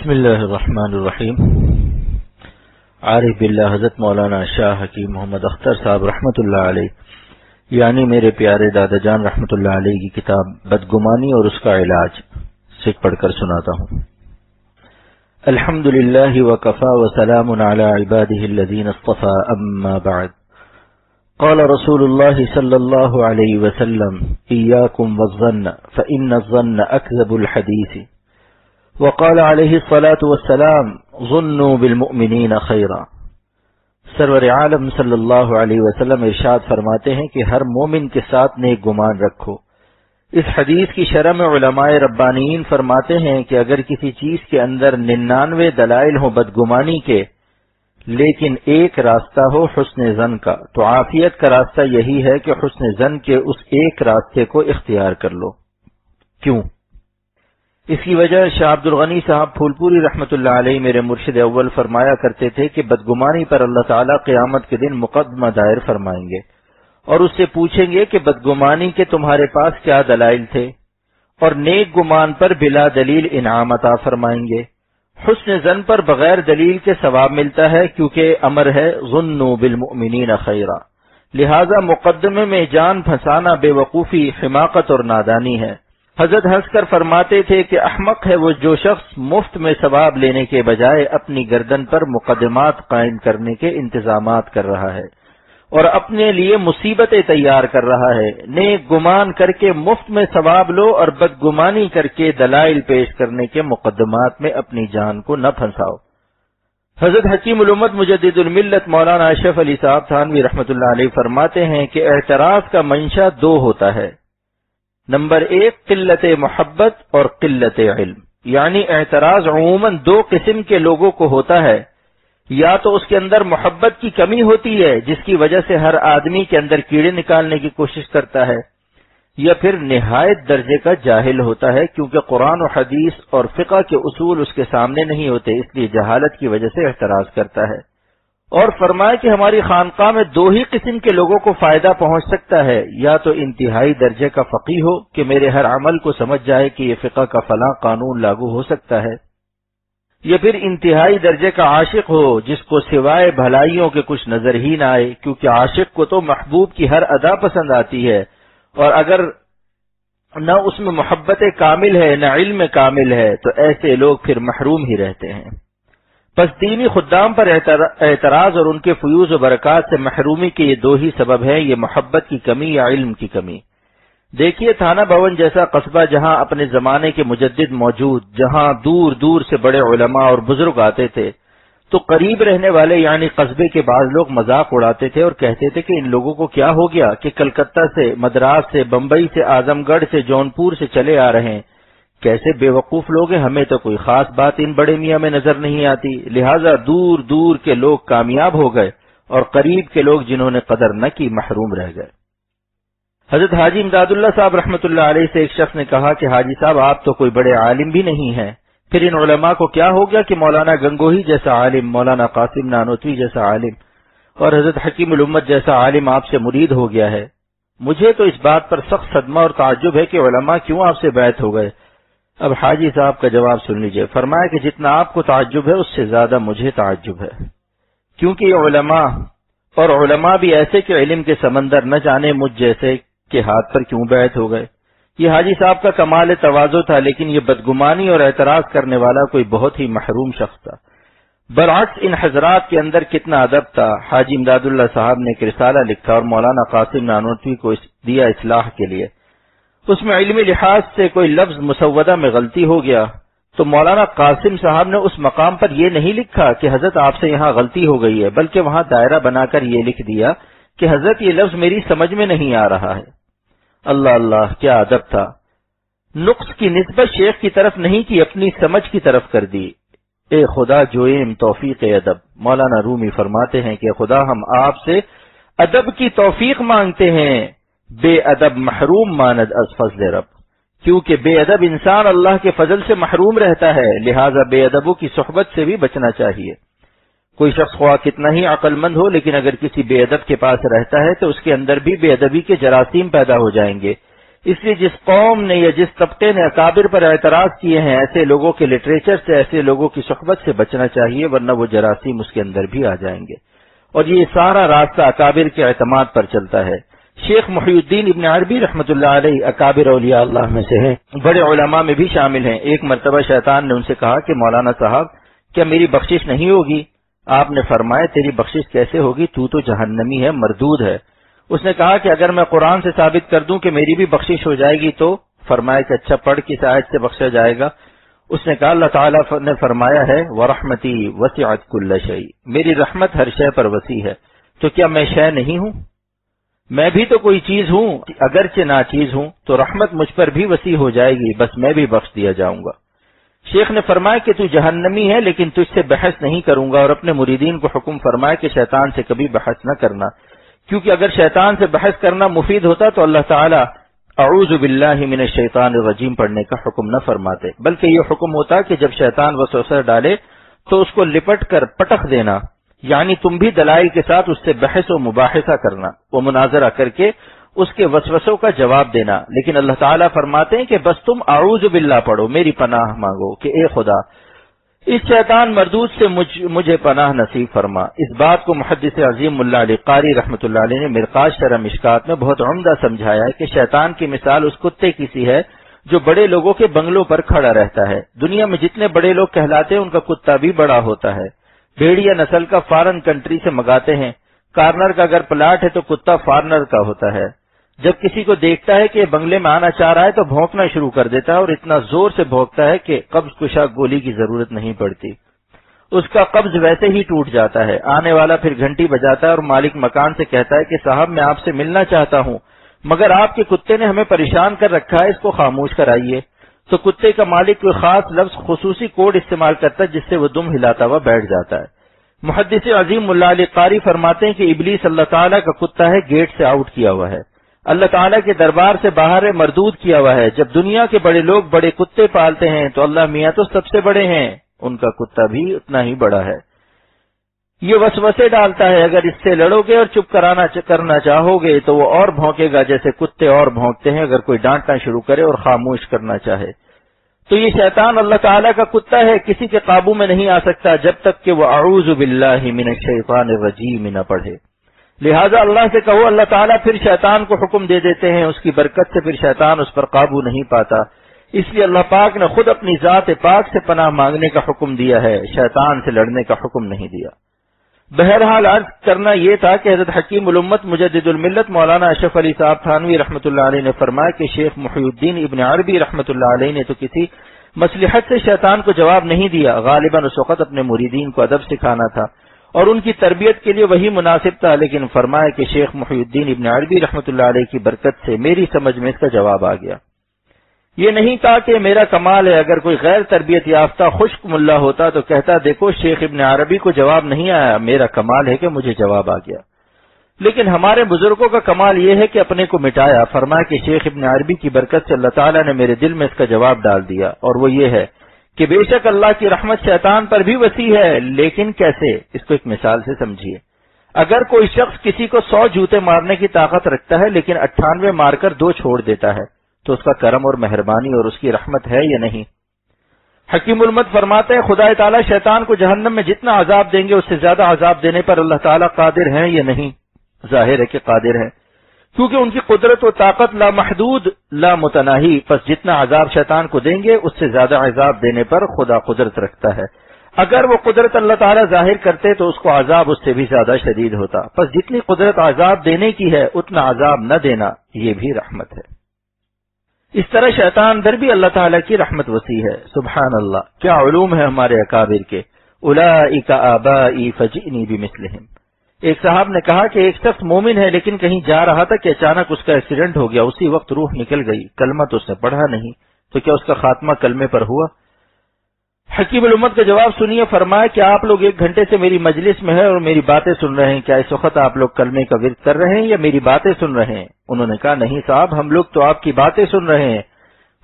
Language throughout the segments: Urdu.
بسم اللہ الرحمن الرحیم۔ عارف باللہ حضرت مولانا شاہ حکیم محمد اختر صاحب رحمۃ اللہ علیہ یعنی میرے پیارے دادا جان رحمۃ اللہ علیہ کی کتاب بدگمانی اور اس کا علاج سے پڑھ کر سناتا ہوں۔ الحمد للہ وکفا وسلام علی عبادہ الذین اصطفى اما بعد، قال رسول اللہ صلی اللہ علیہ وسلم ایاکم والظن فإن الظن اکذب الحدیث، وقال علیہ الصلاة والسلام ظنوا بالمؤمنین خیرا۔ سرور عالم صلی اللہ علیہ وسلم ارشاد فرماتے ہیں کہ ہر مومن کے ساتھ نیک گمان رکھو۔ اس حدیث کی شرح میں علماء ربانیین فرماتے ہیں کہ اگر کسی چیز کے اندر 99 دلائل ہوں بدگمانی کے لیکن ایک راستہ ہو حسن ظن کا، تو عافیت کا راستہ یہی ہے کہ حسن ظن کے اس ایک راستے کو اختیار کر لو۔ کیوں؟ اس کی وجہ شاہ عبد الغنی صاحب پھول پوری رحمۃ اللہ علیہ میرے مرشد اول فرمایا کرتے تھے کہ بدگمانی پر اللہ تعالیٰ قیامت کے دن مقدمہ دائر فرمائیں گے اور اس سے پوچھیں گے کہ بدگمانی کے تمہارے پاس کیا دلائل تھے، اور نیک گمان پر بلا دلیل انعام عطا فرمائیں گے۔ حسن ظن پر بغیر دلیل کے ثواب ملتا ہے کیونکہ امر ہے ظنوا بالمؤمنین خیرا، لہذا مقدمے میں جان پھنسانا بے وقوفی، حماقت اور نادانی ہے۔ حضرت ہنس کر فرماتے تھے کہ احمق ہے وہ جو شخص مفت میں ثواب لینے کے بجائے اپنی گردن پر مقدمات قائم کرنے کے انتظامات کر رہا ہے اور اپنے لیے مصیبتیں تیار کر رہا ہے۔ نیک گمان کر کے مفت میں ثواب لو اور بدگمانی کر کے دلائل پیش کرنے کے مقدمات میں اپنی جان کو نہ پھنساؤ۔ حضرت حکیم الامت مجدد الملت مولانا اشرف علی صاحب تھانوی رحمۃ اللہ علیہ فرماتے ہیں کہ اعتراض کا منشا دو ہوتا ہے۔ نمبر 1 قلت محبت اور قلت علم، یعنی اعتراض عموماً دو قسم کے لوگوں کو ہوتا ہے، یا تو اس کے اندر محبت کی کمی ہوتی ہے جس کی وجہ سے ہر آدمی کے اندر کیڑے نکالنے کی کوشش کرتا ہے، یا پھر نہایت درجے کا جاہل ہوتا ہے کیونکہ قرآن و حدیث اور فقہ کے اصول اس کے سامنے نہیں ہوتے، اس لیے جہالت کی وجہ سے اعتراض کرتا ہے۔ اور فرمایا کہ ہماری خانقاہ میں دو ہی قسم کے لوگوں کو فائدہ پہنچ سکتا ہے، یا تو انتہائی درجے کا فقیہ ہو کہ میرے ہر عمل کو سمجھ جائے کہ یہ فقہ کا فلاں قانون لاگو ہو سکتا ہے، یا پھر انتہائی درجے کا عاشق ہو جس کو سوائے بھلائیوں کے کچھ نظر ہی نہ آئے، کیونکہ عاشق کو تو محبوب کی ہر ادا پسند آتی ہے، اور اگر نہ اس میں محبت کامل ہے نہ علم کامل ہے تو ایسے لوگ پھر محروم ہی رہتے ہیں۔ پس دینی خدام پر اعتراض اور ان کے فیوز و برکات سے محرومی کے یہ دو ہی سبب ہیں، یہ محبت کی کمی یا علم کی کمی۔ دیکھیے تھانہ بھون جیسا قصبہ جہاں اپنے زمانے کے مجدد موجود، جہاں دور دور سے بڑے علماء اور بزرگ آتے تھے، تو قریب رہنے والے یعنی قصبے کے بعض لوگ مذاق اڑاتے تھے اور کہتے تھے کہ ان لوگوں کو کیا ہو گیا کہ کلکتہ سے، مدراس سے، بمبئی سے، اعظم گڑھ سے، جونپور سے چلے آ رہے ہیں، کیسے بے وقوف لوگ ہیں، ہمیں تو کوئی خاص بات ان بڑے میاں میں نظر نہیں آتی، لہٰذا دور دور کے لوگ کامیاب ہو گئے اور قریب کے لوگ جنہوں نے قدر نہ کی محروم رہ گئے۔ حضرت حاجی امداد اللہ صاحب رحمۃ اللہ علیہ سے ایک شخص نے کہا کہ حاجی صاحب آپ تو کوئی بڑے عالم بھی نہیں ہیں، پھر ان علماء کو کیا ہو گیا کہ مولانا گنگوہی جیسا عالم، مولانا قاسم نانوتوی جیسا عالم اور حضرت حکیم الامت جیسا عالم آپ سے مرید ہو گیا ہے؟ مجھے تو اس بات پر سخت صدمہ اور تعجب ہے کہ علماء کیوں آپ سے بیعت ہو گئے۔ اب حاجی صاحب کا جواب سن لیجئے۔ فرمایا کہ جتنا آپ کو تعجب ہے اس سے زیادہ مجھے تعجب ہے، کیونکہ یہ علماء بھی ایسے کہ علم کے سمندر نہ جانے مجھ جیسے کے ہاتھ پر کیوں بیعت ہو گئے۔ یہ حاجی صاحب کا کمال تواضع تھا، لیکن یہ بدگمانی اور اعتراض کرنے والا کوئی بہت ہی محروم شخص تھا۔ برعکس ان حضرات کے اندر کتنا ادب تھا۔ حاجی امداد اللہ صاحب نے ایک رسالہ لکھا اور مولانا قاسم نانوتوی کو دیا اصلاح کے لیے۔ اس میں علمی لحاظ سے کوئی لفظ مسودہ میں غلطی ہو گیا تو مولانا قاسم صاحب نے اس مقام پر یہ نہیں لکھا کہ حضرت آپ سے یہاں غلطی ہو گئی ہے، بلکہ وہاں دائرہ بنا کر یہ لکھ دیا کہ حضرت یہ لفظ میری سمجھ میں نہیں آ رہا ہے۔ اللہ اللہ، کیا ادب تھا! نقص کی نسبت شیخ کی طرف نہیں کی، اپنی سمجھ کی طرف کر دی۔ اے خدا جوئیم توفیق ادب، مولانا رومی فرماتے ہیں کہ خدا ہم آپ سے ادب کی توفیق مانگتے ہیں، بے ادب محروم ماند از فضل رب، کیونکہ بے ادب انسان اللہ کے فضل سے محروم رہتا ہے، لہذا بے ادبوں کی صحبت سے بھی بچنا چاہیے۔ کوئی شخص خواہ کتنا ہی عقل مند ہو لیکن اگر کسی بے ادب کے پاس رہتا ہے تو اس کے اندر بھی بے ادبی کے جراثیم پیدا ہو جائیں گے، اس لیے جس قوم نے یا جس طبقے نے اکابر پر اعتراض کیے ہیں، ایسے لوگوں کے لٹریچر سے، ایسے لوگوں کی صحبت سے بچنا چاہیے، ورنہ وہ جراثیم اس کے اندر بھی آ جائیں گے۔ اور یہ سارا راستہ اکابر کے اعتماد پر چلتا ہے۔ شیخ محی الدین ابن عربی رحمۃ اللہ علیہ اکابر اولیاء اللہ میں سے ہیں، بڑے علماء میں بھی شامل ہیں۔ ایک مرتبہ شیطان نے ان سے کہا کہ مولانا صاحب کیا میری بخشش نہیں ہوگی؟ آپ نے فرمایا تیری بخشش کیسے ہوگی، تو جہنمی ہے، مردود ہے۔ اس نے کہا کہ اگر میں قرآن سے ثابت کر دوں کہ میری بھی بخشش ہو جائے گی تو؟ فرمایا کہ اچھا پڑھ کس آیت سے بخشا جائے گا؟ اس نے کہا اللہ تعالیٰ نے فرمایا ہے وَرَحْمَتِي وَسِعَتْ كُلَّ شَيْءٍ، میری رحمت ہر شے پر وسیع ہے۔ تو کیا میں شے نہیں ہوں؟ میں بھی تو کوئی چیز ہوں، اگرچہ ناچیز ہوں، تو رحمت مجھ پر بھی وسیع ہو جائے گی، بس میں بھی بخش دیا جاؤں گا۔ شیخ نے فرمایا کہ تو جہنمی ہے، لیکن تجھ سے بحث نہیں کروں گا، اور اپنے مریدین کو حکم فرمایا کہ شیطان سے کبھی بحث نہ کرنا، کیونکہ اگر شیطان سے بحث کرنا مفید ہوتا تو اللہ تعالیٰ اعوذ باللہ من الشیطان الرجیم پڑھنے کا حکم نہ فرماتے، بلکہ یہ حکم ہوتا کہ جب شیطان وسوسہ ڈالے تو اس کو لپٹ کر پٹخ دینا، یعنی تم بھی دلائل کے ساتھ اس سے بحث و مباحثہ کرنا، وہ مناظرہ کر کے اس کے وسوسوں کا جواب دینا۔ لیکن اللہ تعالیٰ فرماتے ہیں کہ بس تم اعوذ باللہ پڑھو، میری پناہ مانگو کہ اے خدا اس شیطان مردود سے مجھے پناہ نصیب فرما۔ اس بات کو محدث عظیم ملا علی قاری رحمۃ اللہ علیہ نے مرقات شرح مشکات میں بہت عمدہ سمجھایا ہے کہ شیطان کی مثال اس کتے کی سی ہے جو بڑے لوگوں کے بنگلوں پر کھڑا رہتا ہے۔ دنیا میں جتنے بڑے لوگ کہلاتے ہیں ان کا کتا بھی بڑا ہوتا ہے۔ بھیڑیا نسل کا فارن کنٹری سے منگاتے ہیں، کارنر کا اگر پلاٹ ہے تو کتا فارنر کا ہوتا ہے۔ جب کسی کو دیکھتا ہے کہ بنگلے میں آنا چاہ رہا ہے تو بھونکنا شروع کر دیتا ہے، اور اتنا زور سے بھونکتا ہے کہ قبض کشا گولی کی ضرورت نہیں پڑتی، اس کا قبض ویسے ہی ٹوٹ جاتا ہے۔ آنے والا پھر گھنٹی بجاتا ہے اور مالک مکان سے کہتا ہے کہ صاحب میں آپ سے ملنا چاہتا ہوں، مگر آپ کے کتے نے ہمیں پریشان کر رکھا ہے، اس کو خاموش کرائیے۔ تو کتے کا مالک کوئی خاص لفظ خصوصی کوڈ استعمال کرتا ہے جس سے وہ دم ہلاتا ہوا بیٹھ جاتا ہے۔ محدث عظیم ملا علی قاری فرماتے ہیں کہ ابلیس اللہ تعالیٰ کا کتا ہے، گیٹ سے آؤٹ کیا ہوا ہے، اللہ تعالیٰ کے دربار سے باہر ہے، مردود کیا ہوا ہے۔ جب دنیا کے بڑے لوگ بڑے کتے پالتے ہیں تو اللہ میاں تو سب سے بڑے ہیں، ان کا کتا بھی اتنا ہی بڑا ہے۔ یہ وسوسے ڈالتا ہے، اگر اس سے لڑو گے اور چپ کرنا چاہو گے تو وہ اور بھونکے گا جیسے کتے اور بھونکتے ہیں اگر کوئی ڈانٹنا شروع کرے اور خاموش کرنا چاہے۔ تو یہ شیطان اللہ تعالیٰ کا کتا ہے، کسی کے قابو میں نہیں آ سکتا جب تک کہ وہ اعوذ باللہ من الشیطان الرجیم نہ پڑھے۔ لہذا اللہ سے کہو، اللہ تعالیٰ پھر شیطان کو حکم دے دیتے ہیں، اس کی برکت سے پھر شیطان اس پر قابو نہیں پاتا۔ اس لیے اللہ پاک نے خود اپنی ذات پاک سے پناہ مانگنے کا حکم دیا ہے، شیطان سے لڑنے کا حکم نہیں دیا۔ بہرحال عرض کرنا یہ تھا کہ حضرت حکیم الامت مجدد الملت مولانا اشرف علی صاحب تھانوی رحمۃ اللہ علیہ نے فرمایا کہ شیخ محی الدین ابن عربی رحمۃ اللہ علیہ نے تو کسی مصلحت سے شیطان کو جواب نہیں دیا، غالباً اس وقت اپنے مریدین کو ادب سکھانا تھا اور ان کی تربیت کے لیے وہی مناسب تھا، لیکن فرمایا کہ شیخ محی الدین ابن عربی رحمۃ اللہ علیہ کی برکت سے میری سمجھ میں اس کا جواب آ گیا۔ یہ نہیں کہا کہ میرا کمال ہے، اگر کوئی غیر تربیت یافتہ خشک ملا ہوتا تو کہتا دیکھو شیخ ابن عربی کو جواب نہیں آیا، میرا کمال ہے کہ مجھے جواب آ گیا۔ لیکن ہمارے بزرگوں کا کمال یہ ہے کہ اپنے کو مٹایا۔ فرمایا کہ شیخ ابن عربی کی برکت سے اللہ تعالیٰ نے میرے دل میں اس کا جواب ڈال دیا، اور وہ یہ ہے کہ بے شک اللہ کی رحمت شیطان پر بھی وسیع ہے، لیکن کیسے؟ اس کو ایک مثال سے سمجھیے۔ اگر کوئی شخص کسی کو 100 جوتے مارنے کی طاقت رکھتا ہے لیکن 98 مار کر 2 چھوڑ دیتا ہے تو اس کا کرم اور مہربانی اور اس کی رحمت ہے یا نہیں؟ حکیم الامت فرماتے ہیں خدا تعالیٰ شیطان کو جہنم میں جتنا عذاب دیں گے اس سے زیادہ عذاب دینے پر اللہ تعالیٰ قادر ہیں یا نہیں؟ ظاہر ہے کہ قادر ہیں، کیونکہ ان کی قدرت و طاقت لا محدود لا متناہی، پس جتنا عذاب شیطان کو دیں گے اس سے زیادہ عذاب دینے پر خدا قدرت رکھتا ہے۔ اگر وہ قدرت اللہ تعالیٰ ظاہر کرتے تو اس کو عذاب اس سے بھی زیادہ شدید ہوتا، پس جتنی قدرت عذاب دینے کی ہے اتنا عذاب نہ دینا یہ بھی رحمت ہے۔ اس طرح شیطان در بھی اللہ تعالیٰ کی رحمت وسیع ہے۔ سبحان اللہ، کیا علوم ہے ہمارے اکابر کے۔ اولئک آبائی فجئنی بمثلہم۔ ایک صاحب نے کہا کہ ایک شخص مومن ہے لیکن کہیں جا رہا تھا کہ اچانک اس کا ایکسیڈنٹ ہو گیا، اسی وقت روح نکل گئی، کلمہ تو اس نے پڑھا نہیں، تو کیا اس کا خاتمہ کلمے پر ہوا؟ حکیم الامت کا جواب سنیے، فرمایا کہ آپ لوگ 1 گھنٹے سے میری مجلس میں ہیں اور میری باتیں سن رہے ہیں، کیا اس وقت آپ لوگ کلمے کا ورد کر رہے ہیں یا میری باتیں سن رہے ہیں؟ انہوں نے کہا نہیں صاحب، ہم لوگ تو آپ کی باتیں سن رہے ہیں۔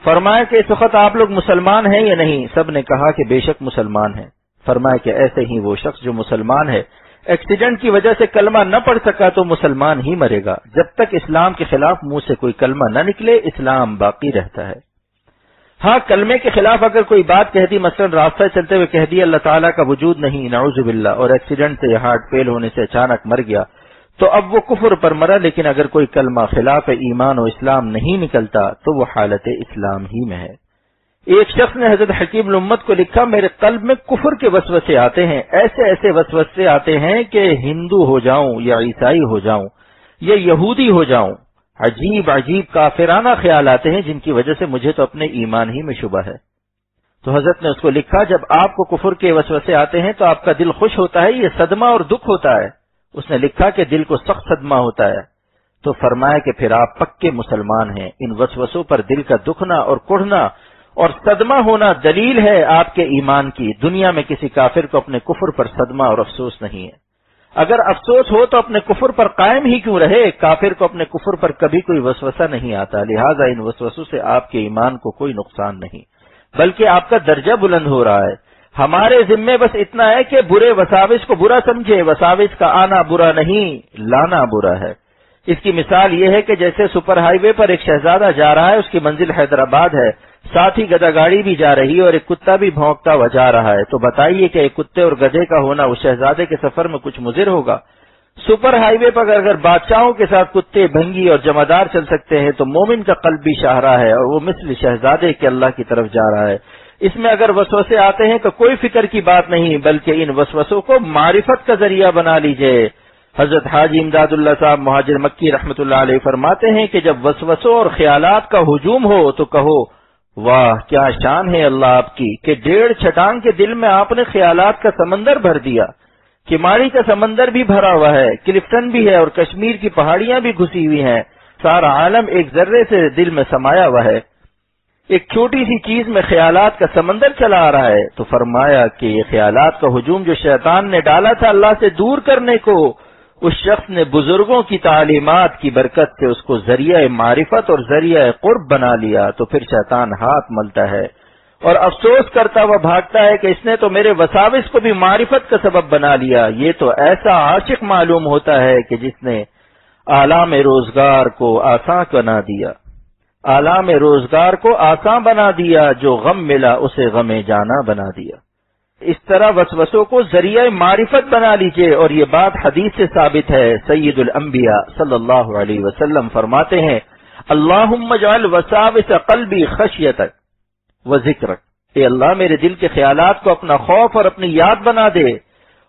فرمایا کہ اس وقت آپ لوگ مسلمان ہیں یا نہیں؟ سب نے کہا کہ بے شک مسلمان ہیں۔ فرمایا کہ ایسے ہی وہ شخص جو مسلمان ہے ایکسیڈنٹ کی وجہ سے کلمہ نہ پڑھ سکا تو مسلمان ہی مرے گا. جب تک اسلام کے خلاف منہ سے کوئی کلمہ نہ نکلے اسلام باقی رہتا ہے. ہاں کلمے کے خلاف اگر کوئی بات کہہ دی، مثلا راستہ چلتے ہوئے کہہ دی اللہ تعالیٰ کا وجود نہیں نعوذ باللہ، اور ایکسیڈنٹ سے یا ہارٹ فیل ہونے سے اچانک مر گیا، تو اب وہ کفر پر مرا. لیکن اگر کوئی کلمہ خلاف ایمان و اسلام نہیں نکلتا تو وہ حالت اسلام ہی میں ہے. ایک شخص نے حضرت حکیم الامت کو لکھا، میرے قلب میں کفر کے وسوسے آتے ہیں، ایسے ایسے وسوسے آتے ہیں کہ ہندو ہو جاؤں یا عیسائی ہو جاؤں یا یہودی ہو جاؤں. عجیب عجیب کافرانہ خیال آتے ہیں جن کی وجہ سے مجھے تو اپنے ایمان ہی میں شبہ ہے. تو حضرت نے اس کو لکھا، جب آپ کو کفر کے وسوسے آتے ہیں تو آپ کا دل خوش ہوتا ہے، یہ صدمہ اور دکھ ہوتا ہے. اس نے لکھا کہ دل کو سخت صدمہ ہوتا ہے. تو فرمایا کہ پھر آپ پکے مسلمان ہیں. ان وسوسوں پر دل کا دکھنا اور کڑھنا اور صدمہ ہونا دلیل ہے آپ کے ایمان کی. دنیا میں کسی کافر کو اپنے کفر پر صدمہ اور افسوس نہیں ہے. اگر افسوس ہو تو اپنے کفر پر قائم ہی کیوں رہے. کافر کو اپنے کفر پر کبھی کوئی وسوسہ نہیں آتا، لہذا ان وسوسوں سے آپ کے ایمان کو کوئی نقصان نہیں، بلکہ آپ کا درجہ بلند ہو رہا ہے. ہمارے ذمے بس اتنا ہے کہ برے وساوس کو برا سمجھے. وساوس کا آنا برا نہیں، لانا برا ہے. اس کی مثال یہ ہے کہ جیسے سپر ہائی وے پر ایک شہزادہ جا رہا ہے، اس کی منزل حیدرآباد ہے، ساتھ ہی گدھا گاڑی بھی جا رہی ہے اور ایک کتا بھی بھونکتا ہوا جا رہا ہے. تو بتائیے کہ ایک کتے اور گدھے کا ہونا اس شہزادے کے سفر میں کچھ مضر ہوگا؟ سپر ہائی وے پر اگر بادشاہوں کے ساتھ کتے، بھنگی اور جمعدار چل سکتے ہیں تو مومن کا قلب بھی شاہراہ ہے اور وہ مثل شہزادے کے اللہ کی طرف جا رہا ہے. اس میں اگر وسوسے آتے ہیں تو کوئی فکر کی بات نہیں، بلکہ ان وسوسوں کو معرفت کا ذریعہ بنا لیجئے. حضرت حاجی امداد اللہ صاحب مہاجر مکی رحمۃ اللہ علیہ فرماتے ہیں کہ جب وسوسوں اور خیالات کا ہجوم ہو تو کہو واہ کیا شان ہے اللہ آپ کی کہ 1.5 چھٹانگ کے دل میں آپ نے خیالات کا سمندر بھر دیا. کماڑی کا سمندر بھی بھرا ہوا ہے، کلفٹن بھی ہے اور کشمیر کی پہاڑیاں بھی گھسی ہوئی ہیں. سارا عالم ایک ذرے سے دل میں سمایا ہوا ہے. ایک چھوٹی سی چیز میں خیالات کا سمندر چلا آ رہا ہے. تو فرمایا کہ یہ خیالات کا ہجوم جو شیطان نے ڈالا تھا اللہ سے دور کرنے کو، اس شخص نے بزرگوں کی تعلیمات کی برکت سے اس کو ذریعہ معرفت اور ذریعہ قرب بنا لیا. تو پھر شیطان ہاتھ ملتا ہے اور افسوس کرتا ہوا بھاگتا ہے کہ اس نے تو میرے وساوس کو بھی معرفت کا سبب بنا لیا. یہ تو ایسا عاشق معلوم ہوتا ہے کہ جس نے آلام روزگار کو آسان بنا دیا، آلام روزگار کو آسان بنا دیا، جو غم ملا اسے غم جانا بنا دیا. اس طرح وسوسوں کو ذریعہ معرفت بنا لیجئے. اور یہ بات حدیث سے ثابت ہے. سید الانبیاء صلی اللہ علیہ وسلم فرماتے ہیں اللہم اجعل وساوس قلبی خشیتک و ذکرک. اے اللہ میرے دل کے خیالات کو اپنا خوف اور اپنی یاد بنا دے.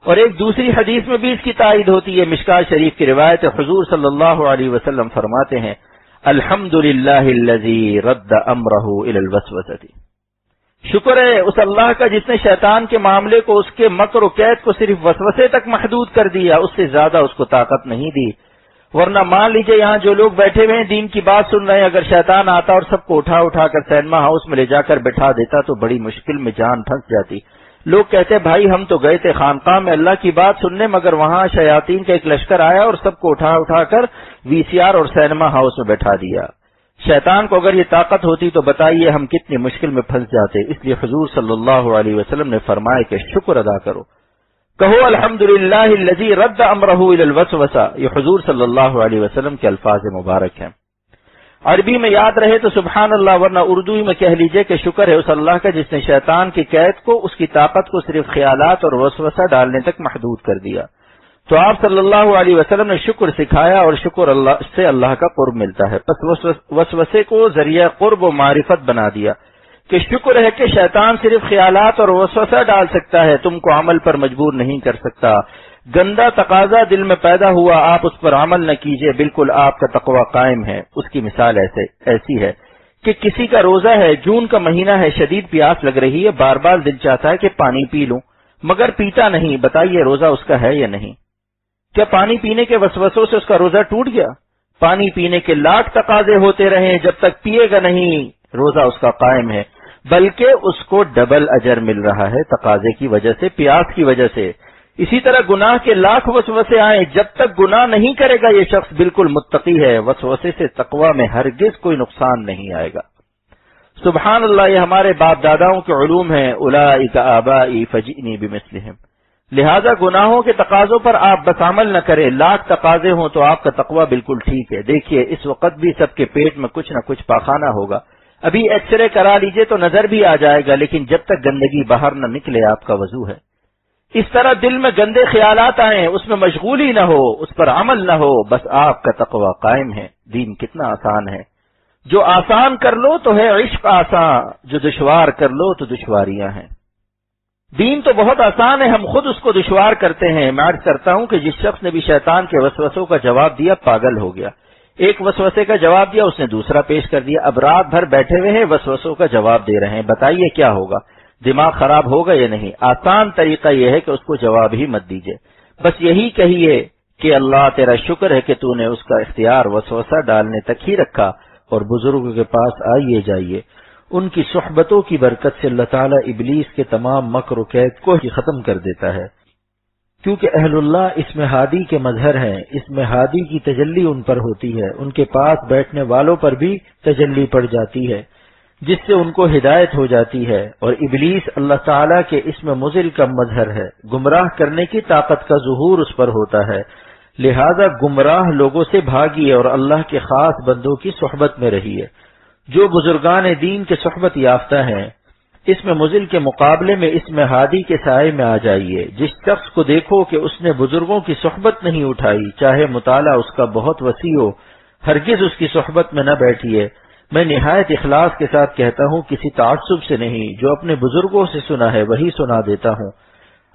اور ایک دوسری حدیث میں بھی اس کی تائید ہوتی ہے. مشکات شریف کی روایت حضور صلی اللہ علیہ وسلم فرماتے ہیں الحمدللہ الذی رد امرہ الی الوسوسۃ. شکر ہے اس اللہ کا جس نے شیطان کے معاملے کو، اس کے مکر و قید کو صرف وسوسے تک محدود کر دیا، اس سے زیادہ اس کو طاقت نہیں دی. ورنہ مان لیجئے یہاں جو لوگ بیٹھے ہوئے ہیں دین کی بات سن رہے ہیں، اگر شیطان آتا اور سب کو اٹھا اٹھا کر سینما ہاؤس میں لے جا کر بٹھا دیتا تو بڑی مشکل میں جان پھنس جاتی. لوگ کہتے بھائی ہم تو گئے تھے خانقاہ میں اللہ کی بات سننے، مگر وہاں شیاطین کا ایک لشکر آیا اور سب کو اٹھا اٹھا کر وی سی آر اور سینما ہاؤس میں بٹھا دیا. شیطان کو اگر یہ طاقت ہوتی تو بتائیے ہم کتنی مشکل میں پھنس جاتے. اس لیے حضور صلی اللہ علیہ وسلم نے فرمایا کہ شکر ادا کرو، کہو الحمدللہ الذی رد امرہ الی الوسوسہ. یہ حضور صلی اللہ علیہ وسلم کے الفاظ مبارک ہیں. عربی میں یاد رہے تو سبحان اللہ، ورنہ اردو میں کہہ لیجئے کہ شکر ہے اس اللہ کا جس نے شیطان کی قید کو، اس کی طاقت کو صرف خیالات اور وسوسہ ڈالنے تک محدود کر دیا. تو آپ صلی اللہ علیہ وسلم نے شکر سکھایا اور شکر اللہ سے اللہ کا قرب ملتا ہے. پس وسوسے کو ذریعہ قرب و معرفت بنا دیا کہ شکر ہے کہ شیطان صرف خیالات اور وسوسہ ڈال سکتا ہے، تم کو عمل پر مجبور نہیں کر سکتا. گندا تقاضا دل میں پیدا ہوا، آپ اس پر عمل نہ کیجئے، بالکل آپ کا تقوی قائم ہے. اس کی مثال ایسی ہے کہ کسی کا روزہ ہے، جون کا مہینہ ہے، شدید پیاس لگ رہی ہے، بار بار دل چاہتا ہے کہ پانی پی لوں مگر پیتا نہیں. بتائیے روزہ اس کا ہے یا نہیں؟ کیا پانی پینے کے وسوسوں سے اس کا روزہ ٹوٹ گیا؟ پانی پینے کے لاکھ تقاضے ہوتے رہیں، جب تک پیے گا نہیں روزہ اس کا قائم ہے، بلکہ اس کو ڈبل اجر مل رہا ہے تقاضے کی وجہ سے، پیاس کی وجہ سے. اسی طرح گناہ کے لاکھ وسوسے آئیں، جب تک گناہ نہیں کرے گا یہ شخص بالکل متقی ہے. وسوسے سے تقوی میں ہرگز کوئی نقصان نہیں آئے گا. سبحان اللہ، یہ ہمارے باپ داداؤں کے علوم ہیں. اولئک آبائی فجئنی بمثلہم. لہذا گناہوں کے تقاضوں پر آپ بس عمل نہ کریں، لاکھ تقاضے ہوں تو آپ کا تقوی بالکل ٹھیک ہے۔ دیکھیے اس وقت بھی سب کے پیٹ میں کچھ نہ کچھ پاخانہ ہوگا، ابھی ایکس رے کرا لیجئے تو نظر بھی آ جائے گا، لیکن جب تک گندگی باہر نہ نکلے آپ کا وضو ہے۔ اس طرح دل میں گندے خیالات آئیں، اس میں مشغولی نہ ہو، اس پر عمل نہ ہو، بس آپ کا تقوی قائم ہے۔ دین کتنا آسان ہے، جو آسان کر لو تو ہے عشق آسان، جو دشوار کر لو تو دشواریاں ہیں۔ دین تو بہت آسان ہے، ہم خود اس کو دشوار کرتے ہیں۔ میں عرض کرتا ہوں کہ جس شخص نے بھی شیطان کے وسوسوں کا جواب دیا پاگل ہو گیا۔ ایک وسوسے کا جواب دیا، اس نے دوسرا پیش کر دیا، اب رات بھر بیٹھے ہوئے ہیں وسوسوں کا جواب دے رہے ہیں، بتائیے کیا ہوگا؟ دماغ خراب ہوگا یا نہیں؟ آسان طریقہ یہ ہے کہ اس کو جواب ہی مت دیجیے، بس یہی کہیے کہ اللہ تیرا شکر ہے کہ تو نے اس کا اختیار وسوسہ ڈالنے تک ہی رکھا، اور بزرگوں کے پاس آئیے جائیے، ان کی صحبتوں کی برکت سے اللہ تعالیٰ ابلیس کے تمام مکر و کید کو ہی ختم کر دیتا ہے، کیونکہ اہل اللہ اس میں ہادی کے مظہر ہیں، اس میں ہادی کی تجلی ان پر ہوتی ہے، ان کے پاس بیٹھنے والوں پر بھی تجلی پڑ جاتی ہے جس سے ان کو ہدایت ہو جاتی ہے، اور ابلیس اللہ تعالیٰ کے اس میں مضل کا مظہر ہے، گمراہ کرنے کی طاقت کا ظہور اس پر ہوتا ہے، لہذا گمراہ لوگوں سے بھاگیے اور اللہ کے خاص بندوں کی صحبت میں رہیے۔ جو بزرگان دین کے صحبت یافتہ ہیں، اس میں مضل کے مقابلے میں اس میں ہادی کے سائے میں آ جائیے۔ جس شخص کو دیکھو کہ اس نے بزرگوں کی صحبت نہیں اٹھائی، چاہے مطالعہ اس کا بہت وسیع ہو، ہرگز اس کی صحبت میں نہ بیٹھیے۔ میں نہایت اخلاص کے ساتھ کہتا ہوں، کسی تعصب سے نہیں، جو اپنے بزرگوں سے سنا ہے وہی سنا دیتا ہوں۔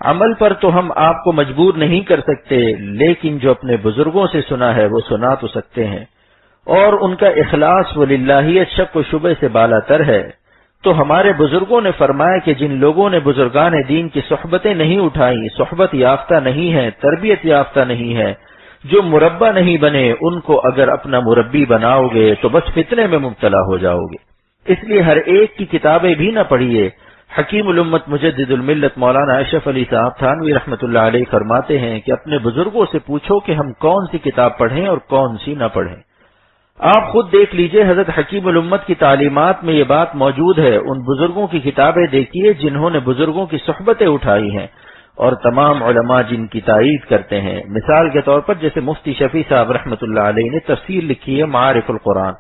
عمل پر تو ہم آپ کو مجبور نہیں کر سکتے، لیکن جو اپنے بزرگوں سے سنا ہے وہ سنا تو سکتے ہیں، اور ان کا اخلاص وللہیت شک و شبہ سے بالا تر ہے۔ تو ہمارے بزرگوں نے فرمایا کہ جن لوگوں نے بزرگان دین کی صحبتیں نہیں اٹھائیں، صحبت یافتہ نہیں ہیں، تربیت یافتہ نہیں ہے، جو مربع نہیں بنے، ان کو اگر اپنا مربی بناؤ گے تو بس فتنے میں مبتلا ہو جاؤ گے۔ اس لیے ہر ایک کی کتابیں بھی نہ پڑھیے۔ حکیم الامت مجدد الملت مولانا اشرف علی صاحب تھانوی رحمۃ اللہ علیہ فرماتے ہیں کہ اپنے بزرگوں سے پوچھو کہ ہم کون سی کتاب پڑھیں اور کون سی نہ پڑھیں۔ آپ خود دیکھ لیجئے، حضرت حکیم الامت کی تعلیمات میں یہ بات موجود ہے۔ ان بزرگوں کی کتابیں دیکھیے جنہوں نے بزرگوں کی صحبتیں اٹھائی ہیں، اور تمام علماء جن کی تائید کرتے ہیں۔ مثال کے طور پر جیسے مفتی شفیع صاحب رحمۃ اللہ علیہ نے تفسیر لکھی ہے معارف القرآن،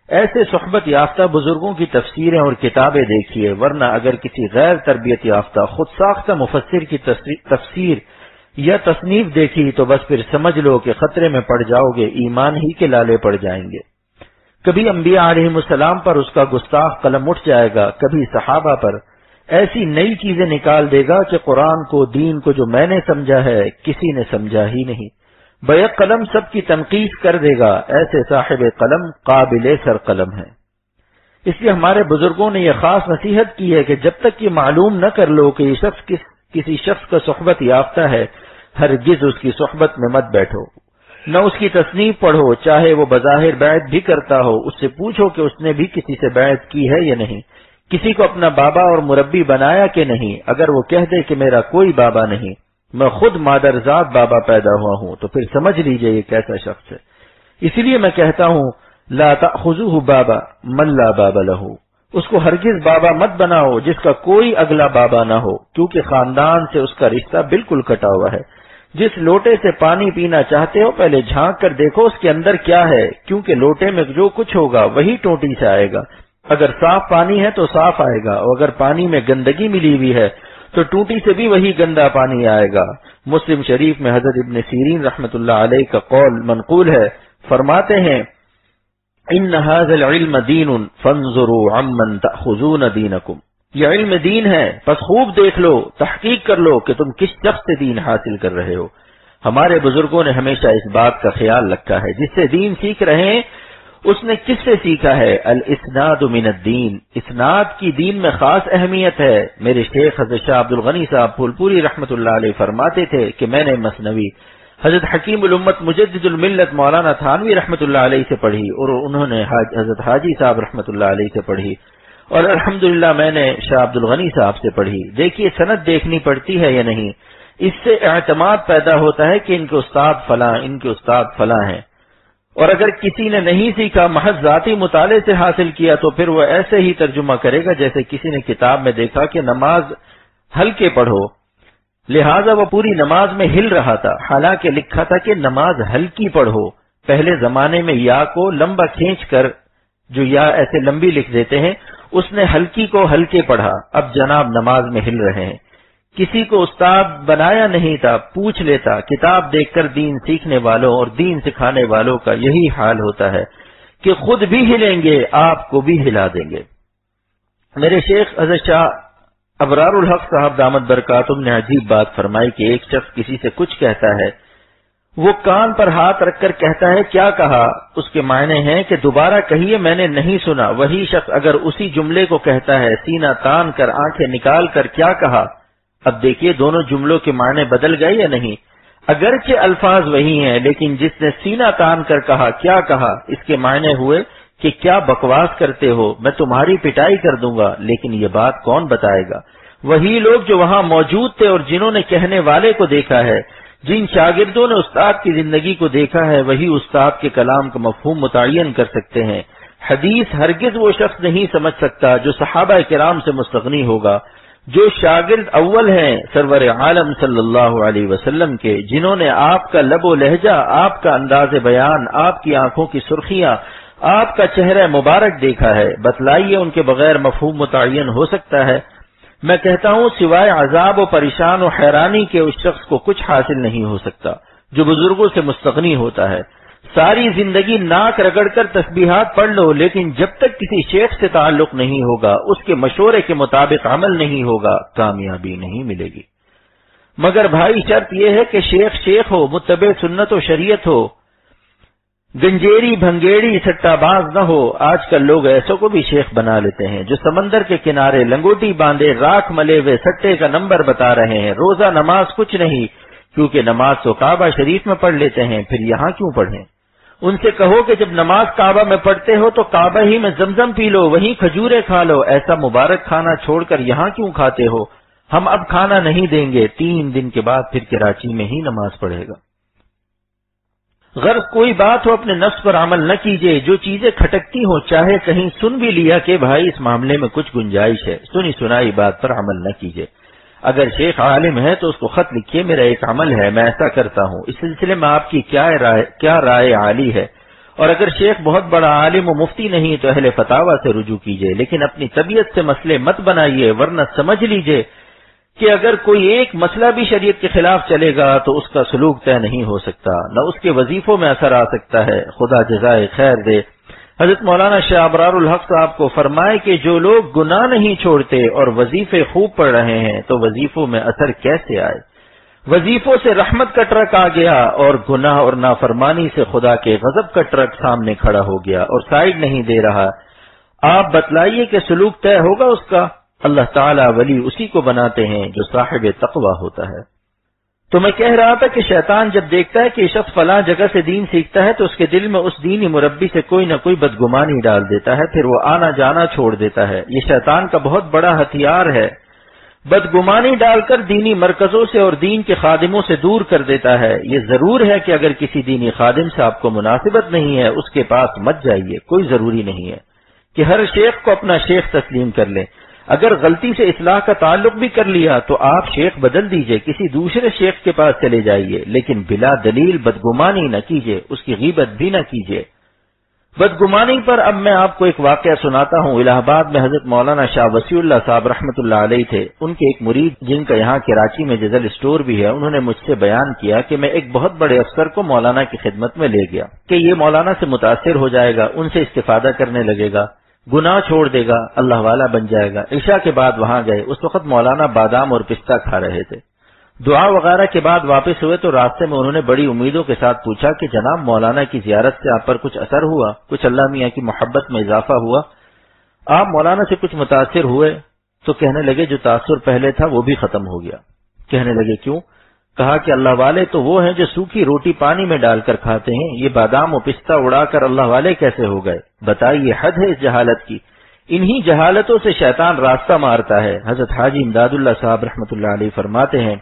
ایسے صحبت یافتہ بزرگوں کی تفسیریں اور کتابیں دیکھیے، ورنہ اگر کسی غیر تربیت یافتہ خود ساختہ مفسر کی تفسیر یا تصنیف دیکھی تو بس پھر سمجھ لو کہ خطرے میں پڑ جاؤ گے، ایمان ہی کے لالے پڑ جائیں گے۔ کبھی انبیاء علیہم السلام پر اس کا گستاخ قلم اٹھ جائے گا، کبھی صحابہ پر، ایسی نئی چیزیں نکال دے گا کہ قرآن کو، دین کو جو میں نے سمجھا ہے کسی نے سمجھا ہی نہیں، بیک قلم سب کی تنقید کر دے گا۔ ایسے صاحب قلم قابل سر قلم ہے۔ اس لیے ہمارے بزرگوں نے یہ خاص نصیحت کی ہے کہ جب تک یہ معلوم نہ کر لو کہ یہ شخص کسی شخص کا صحبت یافتہ ہے، ہرگز اس کی صحبت میں مت بیٹھو، نہ اس کی تصنیف پڑھو، چاہے وہ بظاہر بیعت بھی کرتا ہو، اس سے پوچھو کہ اس نے بھی کسی سے بیعت کی ہے یا نہیں، کسی کو اپنا بابا اور مربی بنایا کہ نہیں۔ اگر وہ کہہ دے کہ میرا کوئی بابا نہیں، میں خود مادرزاد بابا پیدا ہوا ہوں، تو پھر سمجھ لیجئے یہ کیسا شخص ہے۔ اسی لیے میں کہتا ہوں لا تأخذوه بابا من لا باب له، اس کو ہرگز بابا مت بناؤ جس کا کوئی اگلا بابا نہ ہو، کیونکہ خاندان سے اس کا رشتہ بالکل کٹا ہوا ہے۔ جس لوٹے سے پانی پینا چاہتے ہو پہلے جھانک کر دیکھو اس کے اندر کیا ہے، کیونکہ لوٹے میں جو کچھ ہوگا وہی ٹوٹی سے آئے گا۔ اگر صاف پانی ہے تو صاف آئے گا، اور اگر پانی میں گندگی ملی ہوئی ہے تو ٹوٹی سے بھی وہی گندا پانی آئے گا۔ مسلم شریف میں حضرت ابن سیرین رحمۃ اللہ علیہ کا قول منقول ہے، فرماتے ہیں ان هذا العلم دین فانظروا عمن تأخذون دینکم، یہ علم دین ہے، پس خوب دیکھ لو، تحقیق کر لو کہ تم کس شخص سے دین حاصل کر رہے ہو۔ ہمارے بزرگوں نے ہمیشہ اس بات کا خیال رکھا ہے، جس سے دین سیکھ رہے ہیں اس نے کس سے سیکھا ہے؟ الاسناد من الدین، اسناد کی دین میں خاص اہمیت ہے۔ میرے شیخ حضرت شاہ عبد الغنی صاحب پھولپوری رحمۃ اللہ علیہ فرماتے تھے کہ میں نے مثنوی حضرت حکیم الامت مجدد الملت مولانا تھانوی رحمۃ اللہ علیہ سے پڑھی، اور انہوں نے حضرت حاجی صاحب رحمۃ اللہ علیہ سے پڑھی، اور الحمدللہ میں نے شاہ عبد الغنی صاحب سے پڑھی۔ دیکھیے سند دیکھنی پڑتی ہے یا نہیں، اس سے اعتماد پیدا ہوتا ہے کہ ان کے استاد فلاں، ان کے استاد فلاں ہیں۔ اور اگر کسی نے نہیں سیکھا، محض ذاتی مطالعے سے حاصل کیا، تو پھر وہ ایسے ہی ترجمہ کرے گا جیسے کسی نے کتاب میں دیکھا کہ نماز ہلکے پڑھو، لہذا وہ پوری نماز میں ہل رہا تھا، حالانکہ لکھا تھا کہ نماز ہلکی پڑھو۔ پہلے زمانے میں یا کو لمبا کھینچ کر جو یا ایسے لمبی لکھ دیتے ہیں، اس نے ہلکی کو ہلکے پڑھا، اب جناب نماز میں ہل رہے ہیں۔ کسی کو استاد بنایا نہیں تھا، پوچھ لیتا۔ کتاب دیکھ کر دین سیکھنے والوں اور دین سکھانے والوں کا یہی حال ہوتا ہے کہ خود بھی ہلیں گے، آپ کو بھی ہلا دیں گے۔ میرے شیخ حضرت شاہ ابرار الحق صاحب دامت برکاتہم نے عجیب بات فرمائی کہ ایک شخص کسی سے کچھ کہتا ہے، وہ کان پر ہاتھ رکھ کر کہتا ہے کیا کہا؟ اس کے معنی ہیں کہ دوبارہ کہیے، میں نے نہیں سنا۔ وہی شخص اگر اسی جملے کو کہتا ہے سینہ تان کر آنکھیں نکال کر کیا کہا؟ اب دیکھیے دونوں جملوں کے معنی بدل گئے یا نہیں؟ اگرچہ الفاظ وہی ہیں، لیکن جس نے سینہ تان کر کہا کیا کہا، اس کے معنی ہوئے کہ کیا بکواس کرتے ہو، میں تمہاری پٹائی کر دوں گا۔ لیکن یہ بات کون بتائے گا؟ وہی لوگ جو وہاں موجود تھے اور جنہوں نے کہنے والے کو دیکھا ہے، جن شاگردوں نے استاد کی زندگی کو دیکھا ہے، وہی استاد کے کلام کا مفہوم متعین کر سکتے ہیں۔ حدیث ہرگز وہ شخص نہیں سمجھ سکتا جو صحابہ کرام سے مستغنی ہوگا، جو شاگرد اول ہیں سرور عالم صلی اللہ علیہ وسلم کے، جنہوں نے آپ کا لب و لہجہ، آپ کا انداز بیان، آپ کی آنکھوں کی سرخیاں، آپ کا چہرہ مبارک دیکھا ہے۔ بتلائیے ان کے بغیر مفہوم متعین ہو سکتا ہے؟ میں کہتا ہوں سوائے عذاب و پریشان و حیرانی کے اس شخص کو کچھ حاصل نہیں ہو سکتا جو بزرگوں سے مستغنی ہوتا ہے۔ ساری زندگی ناک رگڑ کر تسبیحات پڑھ لو، لیکن جب تک کسی شیخ سے تعلق نہیں ہوگا، اس کے مشورے کے مطابق عمل نہیں ہوگا، کامیابی نہیں ملے گی۔ مگر بھائی شرط یہ ہے کہ شیخ ہو، متبع سنت و شریعت ہو، گنجیری بھنگیڑی سٹا باز نہ ہو۔ آج کل لوگ ایسوں کو بھی شیخ بنا لیتے ہیں جو سمندر کے کنارے لنگوٹی باندھے راکھ ملے ہوئے سٹے کا نمبر بتا رہے ہیں۔ روزہ نماز کچھ نہیں، کیونکہ نماز تو کعبہ شریف میں پڑھ لیتے ہیں، پھر یہاں کیوں پڑھیں؟ ان سے کہو کہ جب نماز کعبہ میں پڑھتے ہو تو کعبہ ہی میں زمزم پی لو، وہیں کھجورے کھا لو، ایسا مبارک کھانا چھوڑ کر یہاں کیوں کھاتے ہو؟ ہم اب کھانا نہیں دیں گے، 3 دن کے بعد پھر کراچی میں ہی نماز پڑھے گا۔ غرض کوئی بات ہو اپنے نفس پر عمل نہ کیجیے، جو چیزیں کھٹکتی ہوں چاہے کہیں سن بھی لیا کہ بھائی اس معاملے میں کچھ گنجائش ہے، سنی سنائی بات پر عمل نہ کیجیے۔ اگر شیخ عالم ہے تو اس کو خط لکھیے، میرا ایک عمل ہے، میں ایسا کرتا ہوں، اس سلسلے میں آپ کی کیا رائے عالی ہے؟ اور اگر شیخ بہت بڑا عالم و مفتی نہیں تو اہل فتاوی سے رجوع کیجیے، لیکن اپنی طبیعت سے مسئلے مت بنائیے، ورنہ سمجھ لیجیے کہ اگر کوئی ایک مسئلہ بھی شریعت کے خلاف چلے گا تو اس کا سلوک طے نہیں ہو سکتا، نہ اس کے وظیفوں میں اثر آ سکتا ہے۔ خدا جزائے خیر دے۔ حضرت مولانا شاہ ابرار الحق صاحب کو فرمائے کہ جو لوگ گناہ نہیں چھوڑتے اور وظیفے خوب پڑھ رہے ہیں تو وظیفوں میں اثر کیسے آئے؟ وظیفوں سے رحمت کا ٹرک آ گیا اور گناہ اور نافرمانی سے خدا کے غضب کا ٹرک سامنے کھڑا ہو گیا اور سائیڈ نہیں دے رہا۔ آپ بتلائیے کہ سلوک طے ہوگا اس کا؟ اللہ تعالیٰ ولی اسی کو بناتے ہیں جو صاحب تقوی ہوتا ہے۔ تو میں کہہ رہا تھا کہ شیطان جب دیکھتا ہے کہ شخص فلاں جگہ سے دین سیکھتا ہے تو اس کے دل میں اس دینی مربی سے کوئی نہ کوئی بدگمانی ڈال دیتا ہے، پھر وہ آنا جانا چھوڑ دیتا ہے۔ یہ شیطان کا بہت بڑا ہتھیار ہے، بدگمانی ڈال کر دینی مرکزوں سے اور دین کے خادموں سے دور کر دیتا ہے۔ یہ ضرور ہے کہ اگر کسی دینی خادم سے آپ کو مناسبت نہیں ہے اس کے پاس مت جائیے، کوئی ضروری نہیں ہے کہ ہر شیخ کو اپنا شیخ تسلیم کر لیں۔ اگر غلطی سے اصلاح کا تعلق بھی کر لیا تو آپ شیخ بدل دیجئے، کسی دوسرے شیخ کے پاس چلے جائیے، لیکن بلا دلیل بدگمانی نہ کیجئے، اس کی غیبت بھی نہ کیجئے۔ بدگمانی پر اب میں آپ کو ایک واقعہ سناتا ہوں۔ الہ آباد میں حضرت مولانا شاہ وسیع اللہ صاحب رحمۃ اللہ علیہ تھے، ان کے ایک مرید جن کا یہاں کراچی میں جزل اسٹور بھی ہے، انہوں نے مجھ سے بیان کیا کہ میں ایک بہت بڑے افسر کو مولانا کی خدمت میں لے گیا کہ یہ مولانا سے متاثر ہو جائے گا، ان سے استفادہ کرنے لگے گا، گناہ چھوڑ دے گا، اللہ والا بن جائے گا۔ عشاء کے بعد وہاں گئے، اس وقت مولانا بادام اور پستہ کھا رہے تھے۔ دعا وغیرہ کے بعد واپس ہوئے تو راستے میں انہوں نے بڑی امیدوں کے ساتھ پوچھا کہ جناب مولانا کی زیارت سے آپ پر کچھ اثر ہوا، کچھ اللہ میاں کی محبت میں اضافہ ہوا، آپ مولانا سے کچھ متاثر ہوئے؟ تو کہنے لگے جو تاثر پہلے تھا وہ بھی ختم ہو گیا۔ کہنے لگے کیوں؟ کہا کہ اللہ والے تو وہ ہیں جو سوکھی روٹی پانی میں ڈال کر کھاتے ہیں، یہ بادام و پستہ اڑا کر اللہ والے کیسے ہو گئے؟ بتائیے، حد ہے اس جہالت کی۔ انہی جہالتوں سے شیطان راستہ مارتا ہے۔ حضرت حاجی امداد اللہ صاحب رحمۃ اللہ علیہ فرماتے ہیں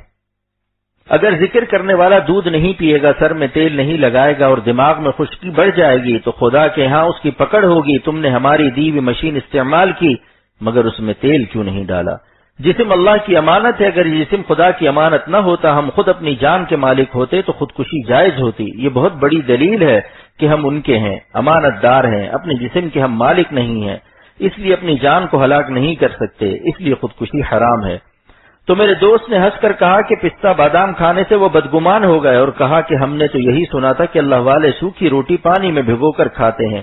اگر ذکر کرنے والا دودھ نہیں پیے گا، سر میں تیل نہیں لگائے گا اور دماغ میں خشکی بڑھ جائے گی تو خدا کے ہاں اس کی پکڑ ہوگی، تم نے ہماری دی ہوئی مشین استعمال کی مگر اس میں تیل کیوں نہیں ڈالا؟ جسم اللہ کی امانت ہے، اگر یہ جسم خدا کی امانت نہ ہوتا، ہم خود اپنی جان کے مالک ہوتے تو خودکشی جائز ہوتی۔ یہ بہت بڑی دلیل ہے کہ ہم ان کے ہیں، امانت دار ہیں، اپنے جسم کے ہم مالک نہیں ہیں، اس لیے اپنی جان کو ہلاک نہیں کر سکتے، اس لیے خودکشی حرام ہے۔ تو میرے دوست نے ہنس کر کہا کہ پستہ بادام کھانے سے وہ بدگمان ہو گئے، اور کہا کہ ہم نے تو یہی سنا تھا کہ اللہ والے سوکھی روٹی پانی میں بھگو کر کھاتے ہیں۔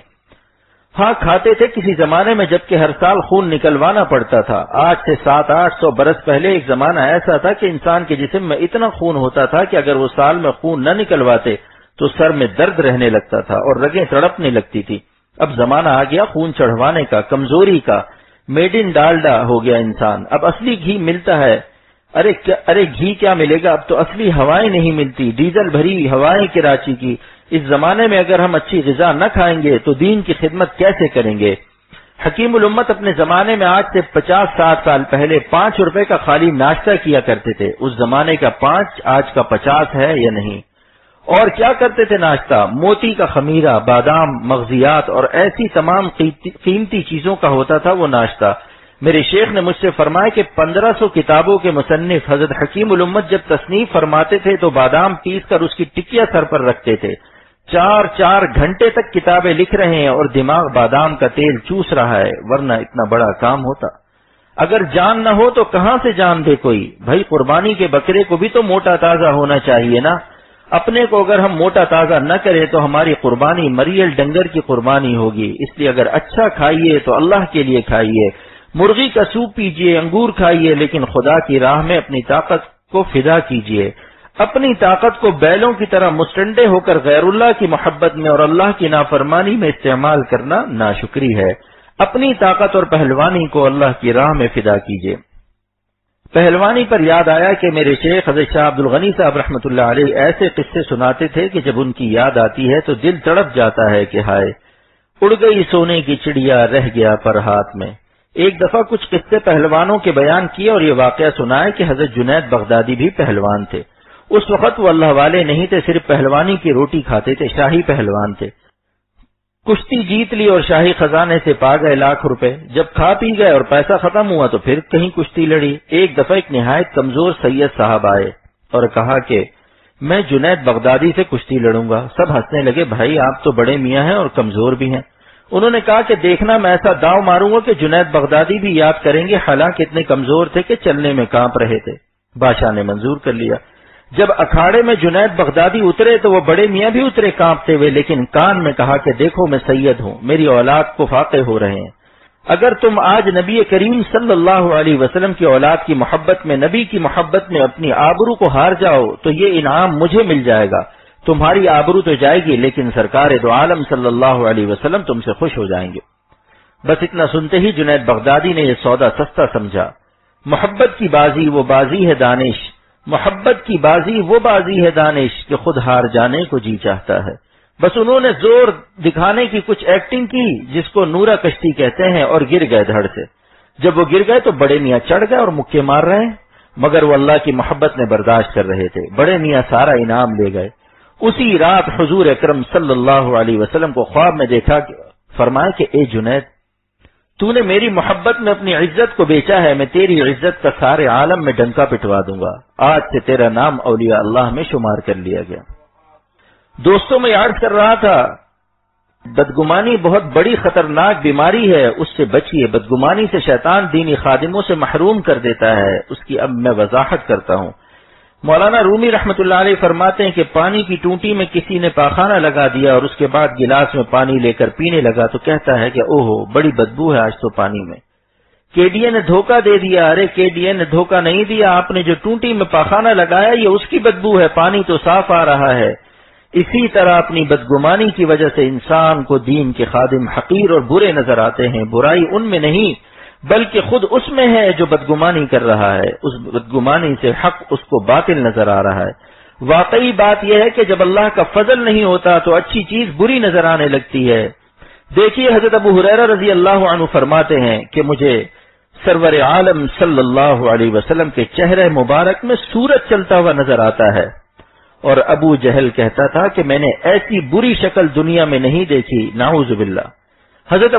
ہاں کھاتے تھے کسی زمانے میں جبکہ ہر سال خون نکلوانا پڑتا تھا۔ آج سے 700-800 برس پہلے ایک زمانہ ایسا تھا کہ انسان کے جسم میں اتنا خون ہوتا تھا کہ اگر وہ سال میں خون نہ نکلواتے تو سر میں درد رہنے لگتا تھا اور رگیں تڑپنے لگتی تھی۔ اب زمانہ آ گیا خون چڑھوانے کا، کمزوری کا، میڈ ان ڈالڈا ہو گیا انسان، اب اصلی گھی ملتا ہے۔ ارے گھی کیا ملے گا، اب تو اصلی ہوائیں نہیں ملتی، ڈیزل بھری ہوائیں کراچی کی۔ اس زمانے میں اگر ہم اچھی غذا نہ کھائیں گے تو دین کی خدمت کیسے کریں گے؟ حکیم الامت اپنے زمانے میں آج سے 50-60 سال پہلے 5 روپے کا خالی ناشتہ کیا کرتے تھے۔ اس زمانے کا 5 آج کا 50 ہے یا نہیں؟ اور کیا کرتے تھے ناشتہ؟ موتی کا خمیرہ، بادام، مغزیات اور ایسی تمام قیمتی چیزوں کا ہوتا تھا وہ ناشتہ۔ میرے شیخ نے مجھ سے فرمایا کہ 1500 کتابوں کے مصنف حضرت حکیم الامت جب تصنیف فرماتے تھے تو بادام پیس کر اس کی ٹکیا سر پر رکھتے تھے۔ 4 گھنٹے تک کتابیں لکھ رہے ہیں اور دماغ بادام کا تیل چوس رہا ہے، ورنہ اتنا بڑا کام ہوتا۔ اگر جان نہ ہو تو کہاں سے جان دے کوئی؟ بھائی قربانی کے بکرے کو بھی تو موٹا تازہ ہونا چاہیے نا۔ اپنے کو اگر ہم موٹا تازہ نہ کریں تو ہماری قربانی مریل ڈنگر کی قربانی ہوگی۔ اس لیے اگر اچھا کھائیے تو اللہ کے لیے کھائیے، مرغی کا سوپ پیجیے، انگور کھائیے، لیکن خدا کی راہ میں اپنی طاقت کو فدا کیجیے۔ اپنی طاقت کو بیلوں کی طرح مستنڈے ہو کر غیر اللہ کی محبت میں اور اللہ کی نافرمانی میں استعمال کرنا ناشکری ہے۔ اپنی طاقت اور پہلوانی کو اللہ کی راہ میں فدا کیجیے۔ پہلوانی پر یاد آیا کہ میرے شیخ حضرت شاہ عبد الغنی صاحب رحمۃ اللہ علیہ ایسے قصے سناتے تھے کہ جب ان کی یاد آتی ہے تو دل تڑپ جاتا ہے کہ ہائے اڑ گئی سونے کی چڑیا رہ گیا پر ہاتھ میں۔ ایک دفعہ کچھ قصے پہلوانوں کے بیان کیے اور یہ واقعہ سنایا کہ حضرت جنید بغدادی بھی پہلوان تھے۔ اس وقت وہ اللہ والے نہیں تھے، صرف پہلوانی کی روٹی کھاتے تھے، شاہی پہلوان تھے۔ کشتی جیت لی اور شاہی خزانے سے پا گئے لاکھ روپے۔ جب کھا پی گئے اور پیسہ ختم ہوا تو پھر کہیں کشتی لڑی۔ ایک دفعہ ایک نہایت کمزور سید صاحب آئے اور کہا کہ میں جنید بغدادی سے کشتی لڑوں گا۔ سب ہنسنے لگے، بھائی آپ تو بڑے میاں ہیں اور کمزور بھی ہیں۔ انہوں نے کہا کہ دیکھنا میں ایسا داؤ ماروں گا کہ جنید بغدادی بھی یاد کریں گے، حالانکہ اتنے کمزور تھے کہ چلنے میں کانپ رہے تھے۔ بادشاہ نے منظور کر لیا۔ جب اکھاڑے میں جنید بغدادی اترے تو وہ بڑے میاں بھی اترے کانپتے ہوئے، لیکن کان میں کہا کہ دیکھو میں سید ہوں، میری اولاد کو فاقے ہو رہے ہیں۔ اگر تم آج نبی کریم صلی اللہ علیہ وسلم کی اولاد کی محبت میں، نبی کی محبت میں اپنی آبرو کو ہار جاؤ تو یہ انعام مجھے مل جائے گا۔ تمہاری آبرو تو جائے گی لیکن سرکار دو عالم صلی اللہ علیہ وسلم تم سے خوش ہو جائیں گے۔ بس اتنا سنتے ہی جنید بغدادی نے یہ سودا سستا سمجھا۔ محبت کی بازی وہ بازی ہے دانش، محبت کی بازی وہ بازی ہے دانش کہ خود ہار جانے کو جی چاہتا ہے۔ بس انہوں نے زور دکھانے کی کچھ ایکٹنگ کی جس کو نورا کشتی کہتے ہیں، اور گر گئے دھڑ سے۔ جب وہ گر گئے تو بڑے میاں چڑھ گئے اور مکے مار رہے ہیں، مگر وہ اللہ کی محبت میں برداشت کر رہے تھے۔ بڑے میاں سارا انعام لے گئے۔ اسی رات حضور اکرم صلی اللہ علیہ وسلم کو خواب میں دیکھا، فرمایا کہ اے جنید، تو نے میری محبت میں اپنی عزت کو بیچا ہے، میں تیری عزت کا سارے عالم میں ڈنکا پٹوا دوں گا۔ آج سے تیرا نام اولیاء اللہ میں شمار کر لیا گیا۔ دوستوں میں عرض کر رہا تھا، بدگمانی بہت بڑی خطرناک بیماری ہے، اس سے بچیے۔ بدگمانی سے شیطان دینی خادموں سے محروم کر دیتا ہے۔ اس کی اب میں وضاحت کرتا ہوں۔ مولانا رومی رحمت اللہ علیہ فرماتے ہیں کہ پانی کی ٹونٹی میں کسی نے پاخانہ لگا دیا اور اس کے بعد گلاس میں پانی لے کر پینے لگا تو کہتا ہے کہ اوہو بڑی بدبو ہے آج تو پانی میں۔ کے ڈی اے نے دھوکہ دے دیا۔ ارے کے ڈی اے نے دھوکہ نہیں دیا، آپ نے جو ٹونٹی میں پاخانہ لگایا یہ اس کی بدبو ہے، پانی تو صاف آ رہا ہے۔ اسی طرح اپنی بدگمانی کی وجہ سے انسان کو دین کے خادم حقیر اور برے نظر آتے ہیں۔ برائی ان میں نہیں بلکہ خود اس میں ہے جو بدگمانی کر رہا ہے، اس بدگمانی سے حق اس کو باطل نظر آ رہا ہے۔ واقعی بات یہ ہے کہ جب اللہ کا فضل نہیں ہوتا تو اچھی چیز بری نظر آنے لگتی ہے۔ دیکھیے حضرت ابو ہریرہ رضی اللہ عنہ فرماتے ہیں کہ مجھے سرور عالم صلی اللہ علیہ وسلم کے چہرے مبارک میں سورج چلتا ہوا نظر آتا ہے، اور ابو جہل کہتا تھا کہ میں نے ایسی بری شکل دنیا میں نہیں دیکھی، نعوذ باللہ۔ حضرت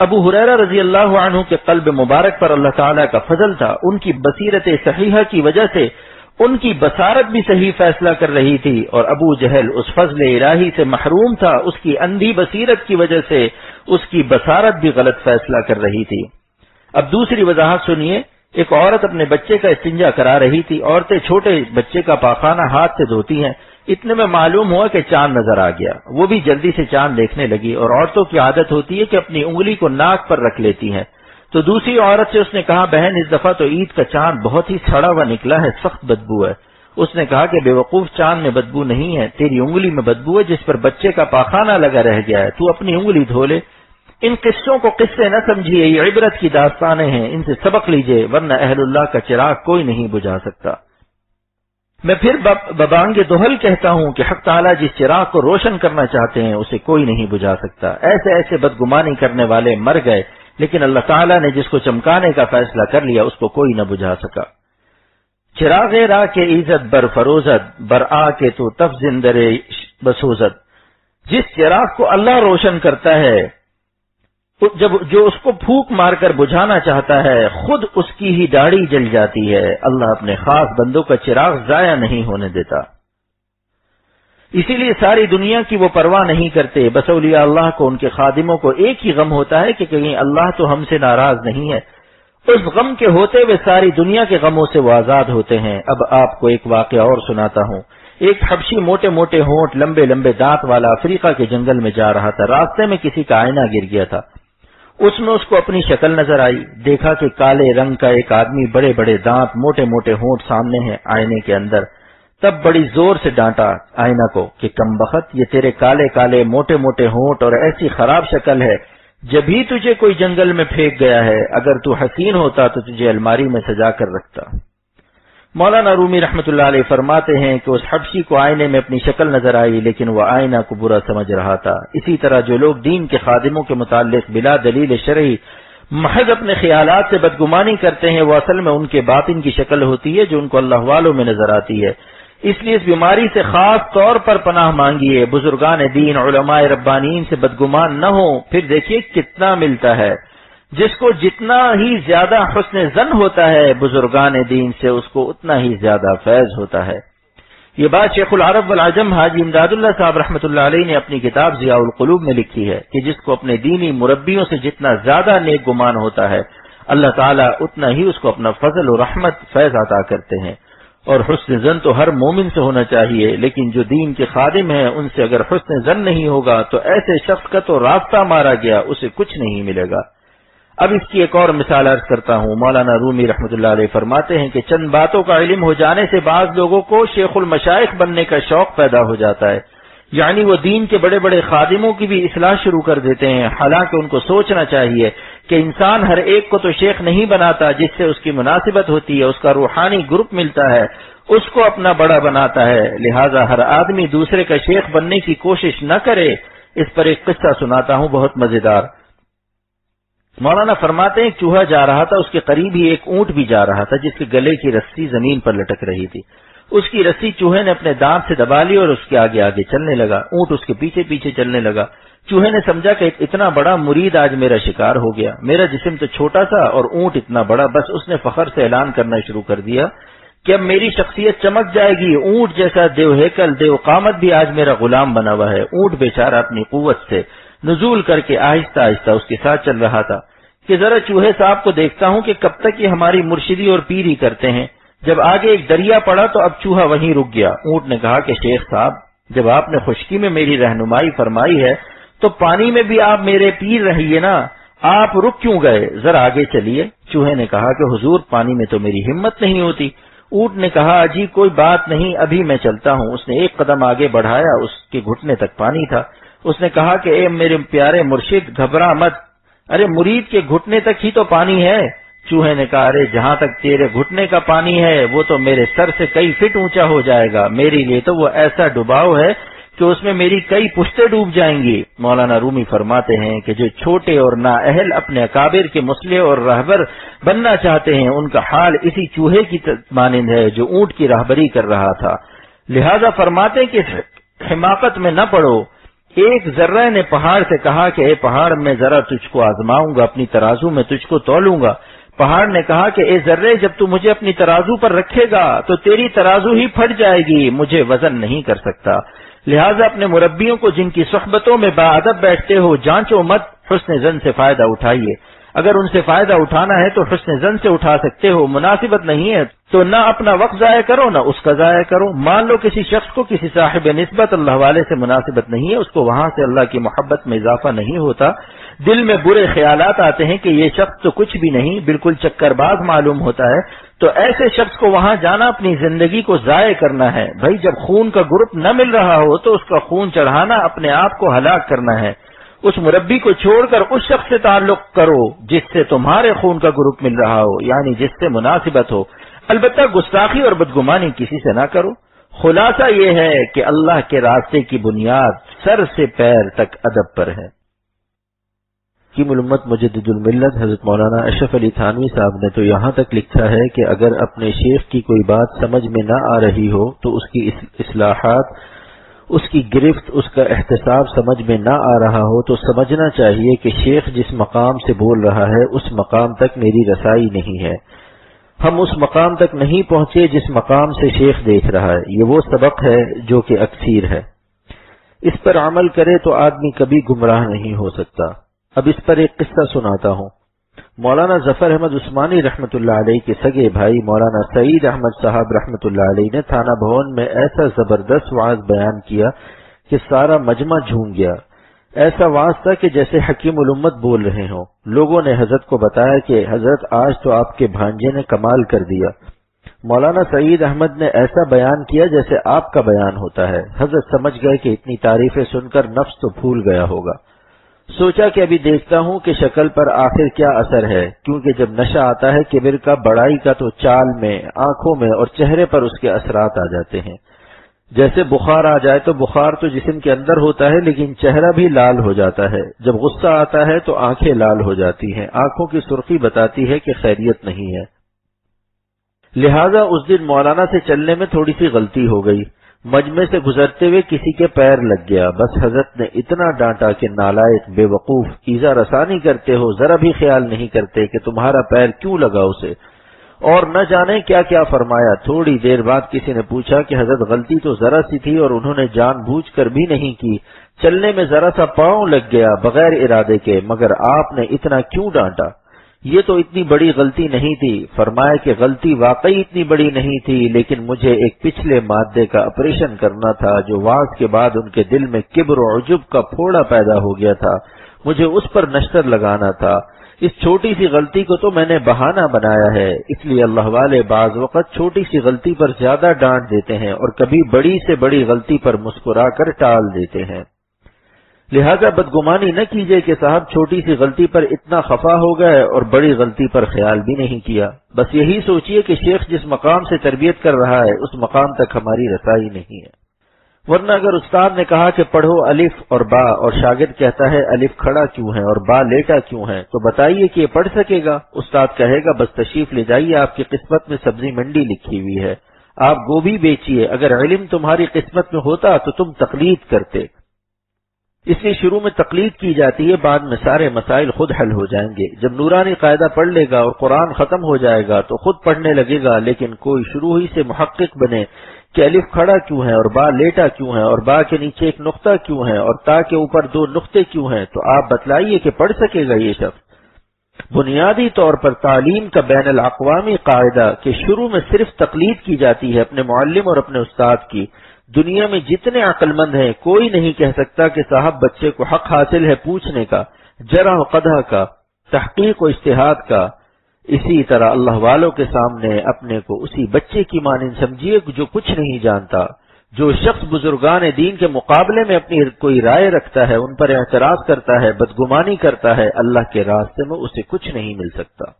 ابو ہریرہ رضی اللہ عنہ کے قلب مبارک پر اللہ تعالیٰ کا فضل تھا، ان کی بصیرت صحیحہ کی وجہ سے ان کی بصارت بھی صحیح فیصلہ کر رہی تھی، اور ابو جہل اس فضل الہی سے محروم تھا، اس کی اندھی بصیرت کی وجہ سے اس کی بصارت بھی غلط فیصلہ کر رہی تھی۔ اب دوسری وضاحت سنیے، ایک عورت اپنے بچے کا استنجا کرا رہی تھی۔ عورتیں چھوٹے بچے کا پاخانہ ہاتھ سے دھوتی ہیں، اتنے میں معلوم ہوا کہ چاند نظر آ گیا، وہ بھی جلدی سے چاند دیکھنے لگی، اور عورتوں کی عادت ہوتی ہے کہ اپنی انگلی کو ناک پر رکھ لیتی ہیں۔ تو دوسری عورت سے اس نے کہا، بہن اس دفعہ تو عید کا چاند بہت ہی سڑا ہوا نکلا ہے، سخت بدبو ہے۔ اس نے کہا کہ بے وقوف، چاند میں بدبو نہیں ہے، تیری انگلی میں بدبو ہے جس پر بچے کا پاخانہ لگا رہ گیا ہے، تو اپنی انگلی دھو لے۔ ان قصوں کو قصے نہ سمجھیے، یہ عبرت کی داستانیں ہیں، ان سے سبق لیجئے، ورنہ اہل اللہ کا چراغ کوئی نہیں بجھا سکتا۔ میں پھر ببانگ دہل کہتا ہوں کہ حق تعالیٰ جس چراغ کو روشن کرنا چاہتے ہیں اسے کوئی نہیں بجھا سکتا۔ ایسے ایسے بدگمانی کرنے والے مر گئے، لیکن اللہ تعالیٰ نے جس کو چمکانے کا فیصلہ کر لیا اس کو کوئی نہ بجھا سکا۔ چراغ راہ کے عزت بر فروزت، بر آ کے تو تف زندر بسوزت۔ جس چراغ کو اللہ روشن کرتا ہے، جو اس کو پھونک مار کر بجھانا چاہتا ہے، خود اس کی ہی داڑھی جل جاتی ہے۔ اللہ اپنے خاص بندوں کا چراغ ضائع نہیں ہونے دیتا، اسی لیے ساری دنیا کی وہ پرواہ نہیں کرتے۔ بس اولیاء اللہ کو، ان کے خادموں کو ایک ہی غم ہوتا ہے کہ کہیں اللہ تو ہم سے ناراض نہیں ہے۔ اس غم کے ہوتے ہوئے ساری دنیا کے غموں سے وہ آزاد ہوتے ہیں۔ اب آپ کو ایک واقعہ اور سناتا ہوں۔ ایک حبشی موٹے موٹے ہونٹ، لمبے لمبے دانت والا افریقہ کے جنگل میں جا رہا تھا۔ راستے میں کسی کا آئینہ گر گیا تھا، اس میں اس کو اپنی شکل نظر آئی۔ دیکھا کہ کالے رنگ کا ایک آدمی، بڑے بڑے دانت، موٹے موٹے ہونٹ سامنے ہیں آئینے کے اندر۔ تب بڑی زور سے ڈانٹا آئینہ کو کہ کمبخت، یہ تیرے کالے کالے موٹے موٹے ہونٹ اور ایسی خراب شکل ہے، جبھی تجھے کوئی جنگل میں پھینک گیا ہے، اگر تو حسین ہوتا تو تجھے الماری میں سجا کر رکھتا۔ مولانا رومی رحمۃ اللہ علیہ فرماتے ہیں کہ اس حبشی کو آئینے میں اپنی شکل نظر آئی، لیکن وہ آئینہ کو برا سمجھ رہا تھا۔ اسی طرح جو لوگ دین کے خادموں کے متعلق بلا دلیل شرعی محض اپنے خیالات سے بدگمانی کرتے ہیں، وہ اصل میں ان کے باطن کی شکل ہوتی ہے جو ان کو اللہ والوں میں نظر آتی ہے۔ اس لیے اس بیماری سے خاص طور پر پناہ مانگیے۔ بزرگان دین، علماء ربانیین سے بدگمان نہ ہو، پھر دیکھیے کتنا ملتا ہے۔ جس کو جتنا ہی زیادہ حسن ظن ہوتا ہے بزرگان دین سے، اس کو اتنا ہی زیادہ فیض ہوتا ہے۔ یہ بات شیخ العرب والعجم حاجی امداد اللہ صاحب رحمۃ اللہ علیہ نے اپنی کتاب ضیاء القلوب میں لکھی ہے کہ جس کو اپنے دینی مربیوں سے جتنا زیادہ نیک گمان ہوتا ہے، اللہ تعالیٰ اتنا ہی اس کو اپنا فضل و رحمت فیض عطا کرتے ہیں۔ اور حسن ظن تو ہر مومن سے ہونا چاہیے، لیکن جو دین کے خادم ہیں ان سے اگر حسن ظن نہیں ہوگا تو ایسے شخص کا تو راستہ مارا گیا، اسے کچھ نہیں ملے گا۔ اب اس کی ایک اور مثال عرض کرتا ہوں۔ مولانا رومی رحمۃ اللہ علیہ فرماتے ہیں کہ چند باتوں کا علم ہو جانے سے بعض لوگوں کو شیخ المشائخ بننے کا شوق پیدا ہو جاتا ہے، یعنی وہ دین کے بڑے بڑے خادموں کی بھی اصلاح شروع کر دیتے ہیں۔ حالانکہ ان کو سوچنا چاہیے کہ انسان ہر ایک کو تو شیخ نہیں بناتا، جس سے اس کی مناسبت ہوتی ہے، اس کا روحانی گروپ ملتا ہے، اس کو اپنا بڑا بناتا ہے۔ لہذا ہر آدمی دوسرے کا شیخ بننے کی کوشش نہ کرے۔ اس پر ایک قصہ سناتا ہوں بہت مزیدار۔ مولانا فرماتے ہیں ایک چوہا جا رہا تھا، اس کے قریب ہی ایک اونٹ بھی جا رہا تھا جس کے گلے کی رسی زمین پر لٹک رہی تھی۔ اس کی رسی چوہے نے اپنے دانت سے دبا لی اور اس کے آگے آگے چلنے لگا۔ اونٹ اس کے پیچھے پیچھے چلنے لگا۔ چوہے نے سمجھا کہ اتنا بڑا مرید آج میرا شکار ہو گیا، میرا جسم تو چھوٹا تھا اور اونٹ اتنا بڑا۔ بس اس نے فخر سے اعلان کرنا شروع کر دیا کہ اب میری شخصیت چمک جائے گی، اونٹ جیسا دیو ہیکل، دیو قامت بھی آج میرا غلام بنا ہوا ہے۔ اونٹ بیچارہ اپنی قوت سے نزول کر کے آہستہ آہستہ اس کے ساتھ چل رہا تھا کہ ذرا چوہے صاحب کو دیکھتا ہوں کہ کب تک یہ ہماری مرشدی اور پیری کرتے ہیں۔ جب آگے ایک دریا پڑا تو اب چوہا وہیں رک گیا۔ اونٹ نے کہا کہ شیخ صاحب، جب آپ نے خشکی میں میری رہنمائی فرمائی ہے تو پانی میں بھی آپ میرے پیر رہیے نا، آپ رک کیوں گئے؟ ذرا آگے چلیے۔ چوہے نے کہا کہ حضور پانی میں تو میری ہمت نہیں ہوتی۔ اونٹ نے کہا جی کوئی بات نہیں، ابھی میں چلتا ہوں۔ اس نے ایک قدم آگے بڑھایا، اس کے گھٹنے تک پانی تھا۔ اس نے کہا کہ اے میرے پیارے مرشد، گھبرا مت، ارے مرید کے گھٹنے تک ہی تو پانی ہے۔ چوہے نے کہا ارے جہاں تک تیرے گھٹنے کا پانی ہے وہ تو میرے سر سے کئی فٹ اونچا ہو جائے گا، میرے لیے تو وہ ایسا ڈباؤ ہے کہ اس میں میری کئی پشتیں ڈوب جائیں گی۔ مولانا رومی فرماتے ہیں کہ جو چھوٹے اور نااہل اپنے اکابر کے مصلح اور رہبر بننا چاہتے ہیں، ان کا حال اسی چوہے کی مانند ہے جو اونٹ کی راہبری کر رہا تھا۔ لہذا فرماتے ہیں کہ حماقت میں نہ پڑو، ایک ذرہ نے پہاڑ سے کہا کہ اے پہاڑ میں ذرا تجھ کو آزماؤں گا، اپنی ترازو میں تجھ کو تولوں گا۔ پہاڑ نے کہا کہ اے ذرے، جب تو مجھے اپنی ترازو پر رکھے گا تو تیری ترازو ہی پھٹ جائے گی، مجھے وزن نہیں کر سکتا۔ لہٰذا اپنے مربیوں کو جن کی صحبتوں میں باادب بیٹھتے ہو جانچو مت، حسن زن سے فائدہ اٹھائیے۔ اگر ان سے فائدہ اٹھانا ہے تو حسن زن سے اٹھا سکتے ہو، مناسبت نہیں ہے تو نہ اپنا وقت ضائع کرو نہ اس کا ضائع کرو۔ مان لو کسی شخص کو کسی صاحب نسبت اللہ والے سے مناسبت نہیں ہے، اس کو وہاں سے اللہ کی محبت میں اضافہ نہیں ہوتا، دل میں برے خیالات آتے ہیں کہ یہ شخص تو کچھ بھی نہیں، بالکل چکر باز معلوم ہوتا ہے، تو ایسے شخص کو وہاں جانا اپنی زندگی کو ضائع کرنا ہے۔ بھائی جب خون کا گروپ نہ مل رہا ہو تو اس کا خون چڑھانا اپنے آپ کو ہلاک کرنا ہے۔ اس مربی کو چھوڑ کر اس شخص سے تعلق کرو جس سے تمہارے خون کا گروپ مل رہا ہو، یعنی جس سے مناسبت ہو۔ البتہ گستاخی اور بدگمانی کسی سے نہ کرو۔ خلاصہ یہ ہے کہ اللہ کے راستے کی بنیاد سر سے پیر تک ادب پر ہے۔ حکیم الامت مجدد الملت حضرت مولانا اشرف علی تھانوی صاحب نے تو یہاں تک لکھا ہے کہ اگر اپنے شیخ کی کوئی بات سمجھ میں نہ آ رہی ہو تو اس کی اصلاحات، اس کی گرفت، اس کا احتساب سمجھ میں نہ آ رہا ہو تو سمجھنا چاہیے کہ شیخ جس مقام سے بول رہا ہے اس مقام تک میری رسائی نہیں ہے، ہم اس مقام تک نہیں پہنچے جس مقام سے شیخ دیکھ رہا ہے۔ یہ وہ سبق ہے جو کہ اکثیر ہے، اس پر عمل کرے تو آدمی کبھی گمراہ نہیں ہو سکتا۔ اب اس پر ایک قصہ سناتا ہوں۔ مولانا ظفر احمد عثمانی رحمۃ اللہ علیہ کے سگے بھائی مولانا سعید احمد صاحب رحمۃ اللہ علیہ نے تھانہ بھون میں ایسا زبردست وعظ بیان کیا کہ سارا مجمع جھوم گیا۔ ایسا وعظ تھا کہ جیسے حکیم الامت بول رہے ہوں۔ لوگوں نے حضرت کو بتایا کہ حضرت آج تو آپ کے بھانجے نے کمال کر دیا۔ مولانا سعید احمد نے ایسا بیان کیا جیسے آپ کا بیان ہوتا ہے۔ حضرت سمجھ گئے کہ اتنی تعریفیں سن کر نفس تو پھول گیا ہوگا۔ سوچا کہ ابھی دیکھتا ہوں کہ شکل پر آخر کیا اثر ہے، کیونکہ جب نشہ آتا ہے کبر کا، بڑائی کا، تو چال میں، آنکھوں میں اور چہرے پر اس کے اثرات آ جاتے ہیں۔ جیسے بخار آ جائے تو بخار تو جسم کے اندر ہوتا ہے لیکن چہرہ بھی لال ہو جاتا ہے۔ جب غصہ آتا ہے تو آنکھیں لال ہو جاتی ہیں، آنکھوں کی سرخی بتاتی ہے کہ خیریت نہیں ہے۔ لہذا اس دن مولانا سے چلنے میں تھوڑی سی غلطی ہو گئی، مجمع سے گزرتے ہوئے کسی کے پیر لگ گیا، بس حضرت نے اتنا ڈانٹا کہ نالائق، بے وقوف، ایذا رسانی کرتے ہو، ذرا بھی خیال نہیں کرتے کہ تمہارا پیر کیوں لگا اسے، اور نہ جانے کیا کیا فرمایا۔ تھوڑی دیر بعد کسی نے پوچھا کہ حضرت غلطی تو ذرا سی تھی اور انہوں نے جان بوجھ کر بھی نہیں کی، چلنے میں ذرا سا پاؤں لگ گیا بغیر ارادے کے، مگر آپ نے اتنا کیوں ڈانٹا؟ یہ تو اتنی بڑی غلطی نہیں تھی۔ فرمایا کہ غلطی واقعی اتنی بڑی نہیں تھی، لیکن مجھے ایک پچھلے مادے کا آپریشن کرنا تھا جو وعظ کے بعد ان کے دل میں کبر و عجب کا پھوڑا پیدا ہو گیا تھا، مجھے اس پر نشتر لگانا تھا۔ اس چھوٹی سی غلطی کو تو میں نے بہانہ بنایا ہے، اس لیے اللہ والے بعض وقت چھوٹی سی غلطی پر زیادہ ڈانٹ دیتے ہیں اور کبھی بڑی سے بڑی غلطی پر مسکرا کر ٹال دیتے ہیں۔ لہذا بدگمانی نہ کیجیے کہ صاحب چھوٹی سی غلطی پر اتنا خفا ہو گئے اور بڑی غلطی پر خیال بھی نہیں کیا۔ بس یہی سوچئے کہ شیخ جس مقام سے تربیت کر رہا ہے اس مقام تک ہماری رسائی نہیں ہے۔ ورنہ اگر استاد نے کہا کہ پڑھو الف اور با اور شاگرد کہتا ہے الف کھڑا کیوں ہے اور با لیٹا کیوں ہے، تو بتائیے کہ یہ پڑھ سکے گا؟ استاد کہے گا بس تشریف لے جائیے، آپ کی قسمت میں سبزی منڈی لکھی ہوئی ہے، آپ گوبھی بیچیے۔ اگر علم تمہاری قسمت میں ہوتا تو تم تقلید کرتے۔ اس لیے شروع میں تقلید کی جاتی ہے، بعد میں سارے مسائل خود حل ہو جائیں گے۔ جب نورانی قاعدہ پڑھ لے گا اور قرآن ختم ہو جائے گا تو خود پڑھنے لگے گا، لیکن کوئی شروع ہی سے محقق بنے کہ الف کھڑا کیوں ہے اور با لیٹا کیوں ہے اور با کے نیچے ایک نقطہ کیوں ہے اور تا کے اوپر دو نقطے کیوں ہیں، تو آپ بتلائیے کہ پڑھ سکے گا یہ شخص؟ بنیادی طور پر تعلیم کا بین الاقوامی قاعدہ کہ شروع میں صرف تقلید کی جاتی ہے اپنے معلم اور اپنے استاد کی۔ دنیا میں جتنے عقل مند ہیں کوئی نہیں کہہ سکتا کہ صاحب بچے کو حق حاصل ہے پوچھنے کا، جرح و قدح کا، تحقیق و اجتہاد کا۔ اسی طرح اللہ والوں کے سامنے اپنے کو اسی بچے کی مانند سمجھیے جو کچھ نہیں جانتا۔ جو شخص بزرگان دین کے مقابلے میں اپنی کوئی رائے رکھتا ہے، ان پر اعتراض کرتا ہے، بدگمانی کرتا ہے، اللہ کے راستے میں اسے کچھ نہیں مل سکتا۔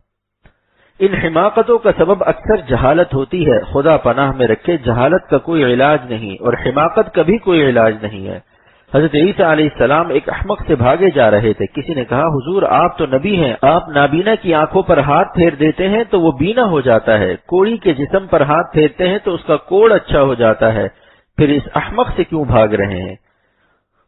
ان حماقتوں کا سبب اکثر جہالت ہوتی ہے۔ خدا پناہ میں رکھے، جہالت کا کوئی علاج نہیں اور حماقت کا بھی کوئی علاج نہیں ہے۔ حضرت عیسیٰ علیہ السلام ایک احمق سے بھاگے جا رہے تھے، کسی نے کہا حضور آپ تو نبی ہیں، آپ نابینا کی آنکھوں پر ہاتھ پھیر دیتے ہیں تو وہ بینا ہو جاتا ہے، کوڑی کے جسم پر ہاتھ پھیرتے ہیں تو اس کا کوڑ اچھا ہو جاتا ہے، پھر اس احمق سے کیوں بھاگ رہے ہیں؟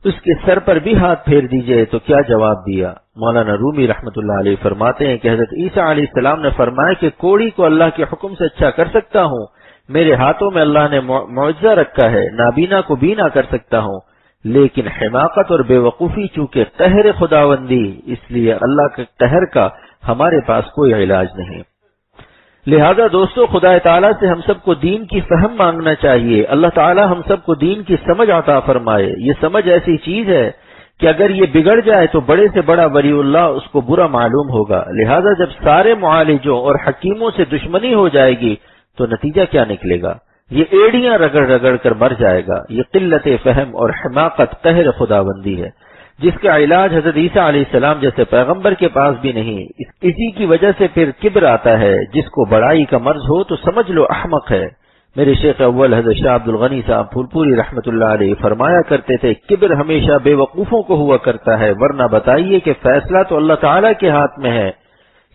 اس کے سر پر بھی ہاتھ پھیر دیجئے تو کیا جواب دیا؟ مولانا رومی رحمۃ اللہ علیہ فرماتے ہیں کہ حضرت عیسیٰ علیہ السلام نے فرمایا کہ کوڑی کو اللہ کے حکم سے اچھا کر سکتا ہوں، میرے ہاتھوں میں اللہ نے معجزہ رکھا ہے، نابینا کو بینا کر سکتا ہوں، لیکن حماقت اور بے وقوفی چونکہ قہر خداوندی، اس لیے اللہ کے قہر کا ہمارے پاس کوئی علاج نہیں۔ لہذا دوستو، خدا تعالیٰ سے ہم سب کو دین کی فہم مانگنا چاہیے، اللہ تعالیٰ ہم سب کو دین کی سمجھ عطا فرمائے۔ یہ سمجھ ایسی چیز ہے کہ اگر یہ بگڑ جائے تو بڑے سے بڑا ولی اللہ اس کو برا معلوم ہوگا، لہذا جب سارے معالجوں اور حکیموں سے دشمنی ہو جائے گی تو نتیجہ کیا نکلے گا؟ یہ ایڑیاں رگڑ رگڑ کر مر جائے گا۔ یہ قلت فہم اور حماقت قہر خداوندی ہے، جس کا علاج حضرت عیسیٰ علیہ السلام جیسے پیغمبر کے پاس بھی نہیں۔ اسی کی وجہ سے پھر کبر آتا ہے، جس کو بڑائی کا مرض ہو تو سمجھ لو احمق ہے۔ میرے شیخ اول حضرت شاہ عبد الغنی صاحب پھول پوری رحمۃ اللہ علیہ فرمایا کرتے تھے، کبر ہمیشہ بے وقوفوں کو ہوا کرتا ہے، ورنہ بتائیے کہ فیصلہ تو اللہ تعالیٰ کے ہاتھ میں ہے۔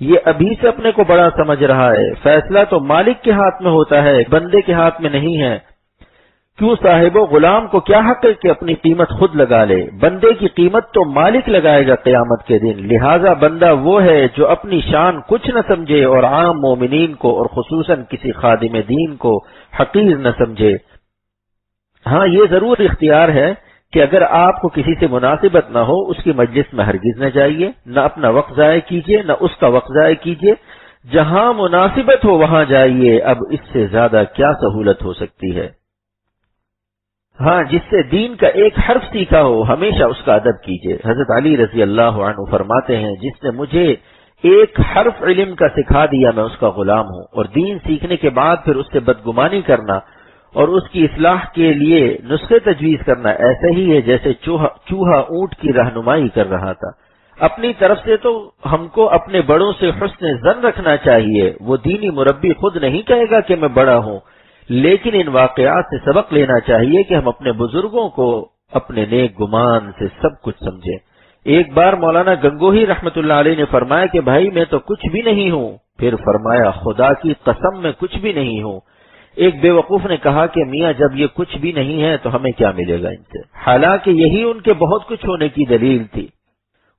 یہ ابھی سے اپنے کو بڑا سمجھ رہا ہے، فیصلہ تو مالک کے ہاتھ میں ہوتا ہے، بندے کے ہاتھ میں نہیں ہے۔ کیوں صاحب و غلام کو کیا حق ہے کہ اپنی قیمت خود لگا لے؟ بندے کی قیمت تو مالک لگائے گا قیامت کے دن، لہذا بندہ وہ ہے جو اپنی شان کچھ نہ سمجھے اور عام مومنین کو اور خصوصاً کسی خادم دین کو حقیر نہ سمجھے۔ ہاں، یہ ضرور اختیار ہے کہ اگر آپ کو کسی سے مناسبت نہ ہو، اس کی مجلس میں ہرگز نہ جائیے، نہ اپنا وقت ضائع کیجیے نہ اس کا وقت ضائع کیجیے، جہاں مناسبت ہو وہاں جائیے۔ اب اس سے زیادہ کیا سہولت ہو سکتی ہے؟ ہاں، جس سے دین کا ایک حرف سیکھا ہو ہمیشہ اس کا ادب کیجیے۔ حضرت علی رضی اللہ عنہ فرماتے ہیں، جس نے مجھے ایک حرف علم کا سکھا دیا میں اس کا غلام ہوں، اور دین سیکھنے کے بعد پھر اس سے بدگمانی کرنا اور اس کی اصلاح کے لیے نسخے تجویز کرنا ایسا ہی ہے جیسے چوہا اونٹ کی رہنمائی کر رہا تھا۔ اپنی طرف سے تو ہم کو اپنے بڑوں سے حسن ظن رکھنا چاہیے، وہ دینی مربی خود نہیں کہے گا کہ میں بڑا ہوں، لیکن ان واقعات سے سبق لینا چاہیے کہ ہم اپنے بزرگوں کو اپنے نیک گمان سے سب کچھ سمجھیں۔ ایک بار مولانا گنگوہی رحمت اللہ علیہ نے فرمایا کہ بھائی میں تو کچھ بھی نہیں ہوں، پھر فرمایا خدا کی قسم میں کچھ بھی نہیں ہوں۔ ایک بے وقوف نے کہا کہ میاں جب یہ کچھ بھی نہیں ہے تو ہمیں کیا ملے گا ان سے؟ حالانکہ یہی ان کے بہت کچھ ہونے کی دلیل تھی۔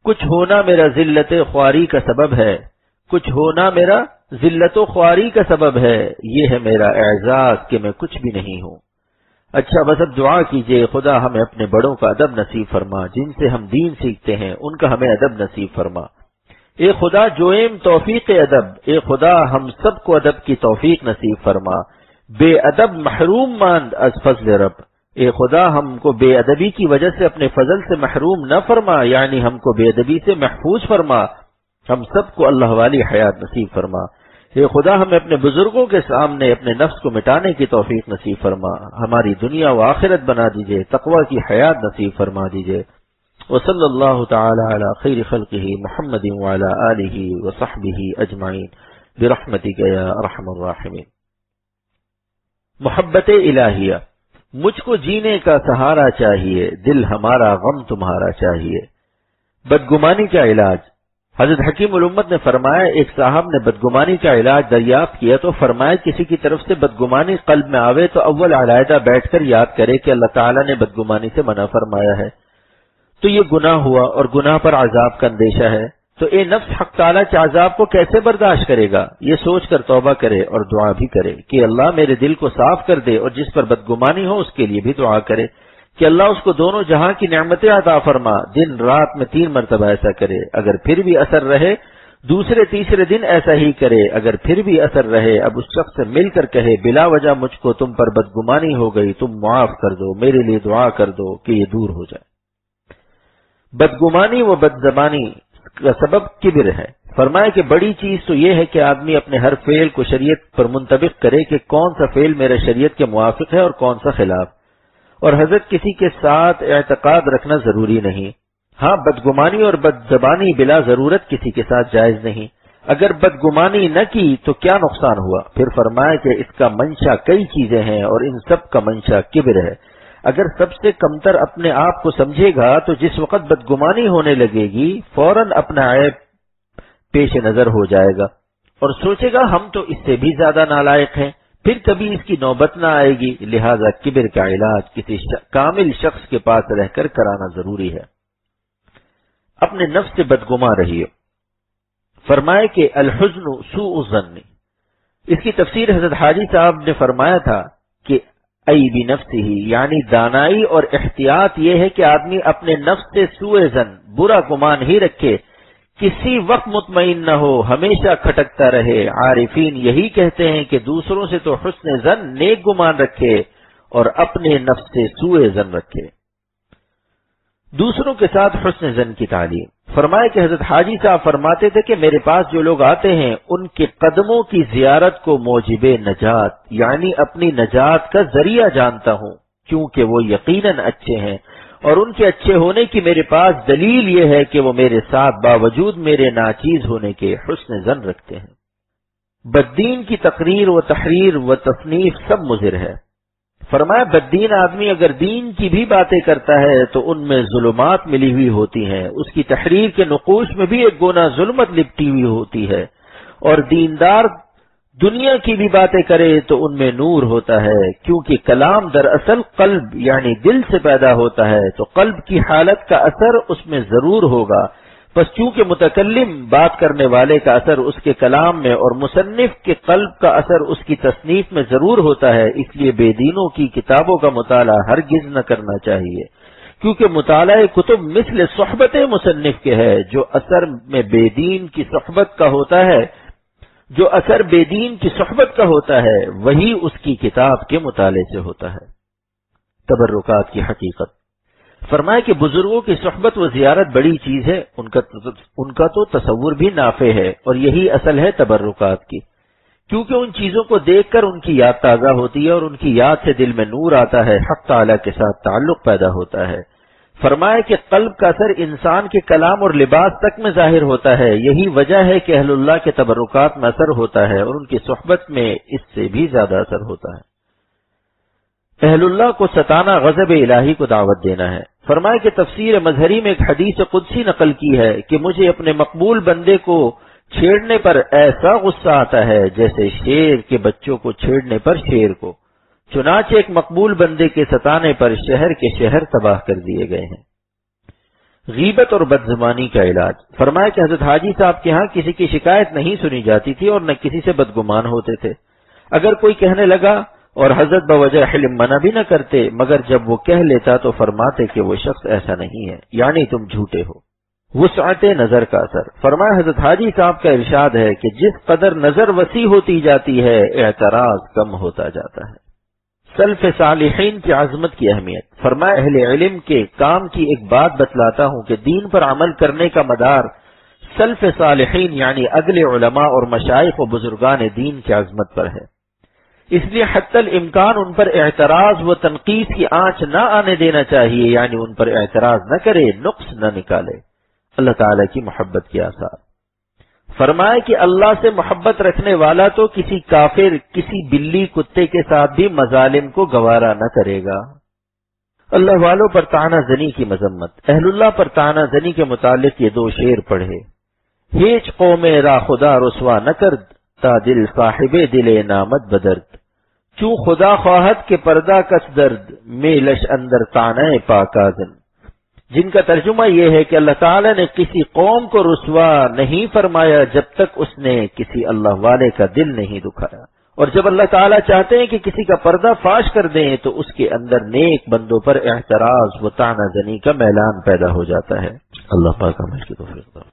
کچھ ہونا میرا ذلت خواری کا سبب ہے، کچھ ہونا میرا ذلت و خواری کا سبب ہے، یہ ہے میرا اعزاز کہ میں کچھ بھی نہیں ہوں۔ اچھا بس اب دعا کیجئے، خدا ہمیں اپنے بڑوں کا ادب نصیب فرما، جن سے ہم دین سیکھتے ہیں ان کا ہمیں ادب نصیب فرما۔ اے خدا جویم توفیق ادب، اے خدا ہم سب کو ادب کی توفیق نصیب فرما، بے ادب محروم ماند از فضل رب، اے خدا ہم کو بے ادبی کی وجہ سے اپنے فضل سے محروم نہ فرما، یعنی ہم کو بے ادبی سے محفوظ فرما، ہم سب کو اللہ والی حیات نصیب فرما۔ اے خدا ہمیں اپنے بزرگوں کے سامنے اپنے نفس کو مٹانے کی توفیق نصیب فرما، ہماری دنیا و آخرت بنا دیجئے، تقوی کی حیات نصیب فرما دیجئے۔ وصلی اللہ تعالی علی خیر خلقہ محمد وعلی آلہ وصحبہ اجمعین برحمتک یا ارحم الراحمین۔ محبت الہیہ، مجھ کو جینے کا سہارا چاہیے، دل ہمارا غم تمہارا چاہیے۔ بدگمانی کا علاج، حضرت حکیم الامت نے فرمایا ایک صاحب نے بدگمانی کا علاج دریافت کیا تو فرمایا کسی کی طرف سے بدگمانی قلب میں آوے تو اول علیحدہ بیٹھ کر یاد کرے کہ اللہ تعالیٰ نے بدگمانی سے منع فرمایا ہے، تو یہ گناہ ہوا اور گناہ پر عذاب کا اندیشہ ہے، تو اے نفس حق تعالیٰ کے عذاب کو کیسے برداشت کرے گا؟ یہ سوچ کر توبہ کرے اور دعا بھی کرے کہ اللہ میرے دل کو صاف کر دے، اور جس پر بدگمانی ہو اس کے لیے بھی دعا کرے کہ اللہ اس کو دونوں جہاں کی نعمتیں عطا فرما، دن رات میں 3 مرتبہ ایسا کرے، اگر پھر بھی اثر رہے دوسرے تیسرے دن ایسا ہی کرے، اگر پھر بھی اثر رہے اب اس شخص سے مل کر کہے بلا وجہ مجھ کو تم پر بدگمانی ہو گئی، تم معاف کر دو، میرے لیے دعا کر دو کہ یہ دور ہو جائے۔ بدگمانی و بدزبانی کا سبب کبر ہے۔ فرمایا کہ بڑی چیز تو یہ ہے کہ آدمی اپنے ہر فعل کو شریعت پر منطبق کرے کہ کون سا فعل میرے شریعت کے موافق ہے اور کون سا خلاف، اور حضرت کسی کے ساتھ اعتقاد رکھنا ضروری نہیں۔ ہاں، بدگمانی اور بدزبانی بلا ضرورت کسی کے ساتھ جائز نہیں۔ اگر بدگمانی نہ کی تو کیا نقصان ہوا؟ پھر فرمایا کہ اس کا منشا کئی چیزیں ہیں اور ان سب کا منشا کبر ہے۔ اگر سب سے کمتر اپنے آپ کو سمجھے گا تو جس وقت بدگمانی ہونے لگے گی فوراً اپنا عیب پیش نظر ہو جائے گا اور سوچے گا ہم تو اس سے بھی زیادہ نالائق ہیں، پھر کبھی اس کی نوبت نہ آئے گی، لہذا کبر کا علاج کسی کامل شخص کے پاس رہ کر کرانا ضروری ہے۔ اپنے نفس سے بدگمان رہیے۔ فرمائے کہ الحزن سوء الظن، اس کی تفسیر حضرت حاجی صاحب نے فرمایا تھا کہ ای بنفسہ، یعنی دانائی اور احتیاط یہ ہے کہ آدمی اپنے نفس سے سوء ظن، برا گمان ہی رکھے، کسی وقت مطمئن نہ ہو، ہمیشہ کھٹکتا رہے۔ عارفین یہی کہتے ہیں کہ دوسروں سے تو حسن ظن، نیک گمان رکھے، اور اپنے نفس سے سوء ظن رکھے۔ دوسروں کے ساتھ حسن ظن کی تعلیم۔ فرمائے کہ حضرت حاجی صاحب فرماتے تھے کہ میرے پاس جو لوگ آتے ہیں ان کے قدموں کی زیارت کو موجب نجات، یعنی اپنی نجات کا ذریعہ جانتا ہوں، کیونکہ وہ یقیناً اچھے ہیں، اور ان کے اچھے ہونے کی میرے پاس دلیل یہ ہے کہ وہ میرے ساتھ باوجود میرے ناچیز ہونے کے حسن ظن رکھتے ہیں۔ بددین کی تقریر و تحریر و تصنیف سب مضر ہے۔ فرمایا بددین آدمی اگر دین کی بھی باتیں کرتا ہے تو ان میں ظلمات ملی ہوئی ہوتی ہیں، اس کی تحریر کے نقوش میں بھی ایک گونا ظلمت لپٹی ہوئی ہوتی ہے، اور دیندار دنیا کی بھی باتیں کرے تو ان میں نور ہوتا ہے، کیونکہ کلام دراصل قلب یعنی دل سے پیدا ہوتا ہے، تو قلب کی حالت کا اثر اس میں ضرور ہوگا۔ بس چونکہ متکلم بات کرنے والے کا اثر اس کے کلام میں اور مصنف کے قلب کا اثر اس کی تصنیف میں ضرور ہوتا ہے، اس لیے بے دینوں کی کتابوں کا مطالعہ ہرگز نہ کرنا چاہیے، کیونکہ مطالعہ کتب مثل صحبت مصنف کے ہے، جو اثر میں بے دین کی صحبت کا ہوتا ہے، جو اثر بے دین کی صحبت کا ہوتا ہے وہی اس کی کتاب کے مطالعے سے ہوتا ہے۔ تبرکات کی حقیقت۔ فرمایا کہ بزرگوں کی صحبت و زیارت بڑی چیز ہے، ان کا تو تصور بھی نافع ہے، اور یہی اصل ہے تبرکات کی، کیونکہ ان چیزوں کو دیکھ کر ان کی یاد تازہ ہوتی ہے، اور ان کی یاد سے دل میں نور آتا ہے، حق تعالی کے ساتھ تعلق پیدا ہوتا ہے۔ فرمایا کہ قلب کا اثر انسان کے کلام اور لباس تک میں ظاہر ہوتا ہے، یہی وجہ ہے کہ اہل اللہ کے تبرکات میں اثر ہوتا ہے، اور ان کی صحبت میں اس سے بھی زیادہ اثر ہوتا ہے۔ اہل اللہ کو ستانا غضب الہی کو دعوت دینا ہے۔ فرمایا کہ تفسیر مظہری میں ایک حدیث قدسی نقل کی ہے کہ مجھے اپنے مقبول بندے کو چھیڑنے پر ایسا غصہ آتا ہے جیسے شیر کے بچوں کو چھیڑنے پر شیر کو، چنانچہ ایک مقبول بندے کے ستانے پر شہر کے شہر تباہ کر دیے گئے ہیں۔ غیبت اور بدزبانی کا علاج۔ فرمایا کہ حضرت حاجی صاحب کے ہاں کسی کی شکایت نہیں سنی جاتی تھی اور نہ کسی سے بدگمان ہوتے تھے۔ اگر کوئی کہنے لگا اور حضرت بوجہ حلم منع بھی نہ کرتے، مگر جب وہ کہہ لیتا تو فرماتے کہ وہ شخص ایسا نہیں ہے، یعنی تم جھوٹے ہو۔ وسعت نظر کا اثر۔ فرمایا حضرت حاجی صاحب کا ارشاد ہے کہ جس قدر نظر وسیع ہوتی جاتی ہے اعتراض کم ہوتا جاتا ہے۔ سلف صالحین کی عظمت کی اہمیت۔ فرمایا اہل علم کے کام کی ایک بات بتلاتا ہوں کہ دین پر عمل کرنے کا مدار سلف صالحین یعنی اگلے علماء اور مشائخ و بزرگان دین کی عظمت پر ہے، اس لیے حتی الامکان ان پر اعتراض و تنقید کی آنچ نہ آنے دینا چاہیے، یعنی ان پر اعتراض نہ کرے، نقص نہ نکالے۔ اللہ تعالیٰ کی محبت کے آثار۔ فرمائے کہ اللہ سے محبت رکھنے والا تو کسی کافر، کسی بلی کتے کے ساتھ بھی مظالم کو گوارا نہ کرے گا۔ اللہ والوں پر طعنہ زنی کی مذمت۔ اہل اللہ پر طعنہ زنی کے متعلق یہ دو شعر پڑھے۔ ہیچ قوم را خدا رسوا نہ کرد، تا دل صاحب دل نامد بدرد، چوں خدا خواہد کے پردہ کس درد، میں لش اندر طعنہ پاکازن۔ جن کا ترجمہ یہ ہے کہ اللہ تعالیٰ نے کسی قوم کو رسوا نہیں فرمایا جب تک اس نے کسی اللہ والے کا دل نہیں دکھایا، اور جب اللہ تعالیٰ چاہتے ہیں کہ کسی کا پردہ فاش کر دیں تو اس کے اندر نیک بندوں پر اعتراض و طعنہ زنی کا میلان پیدا ہو جاتا ہے۔ اللہ پاک عمل کی توفیق دے۔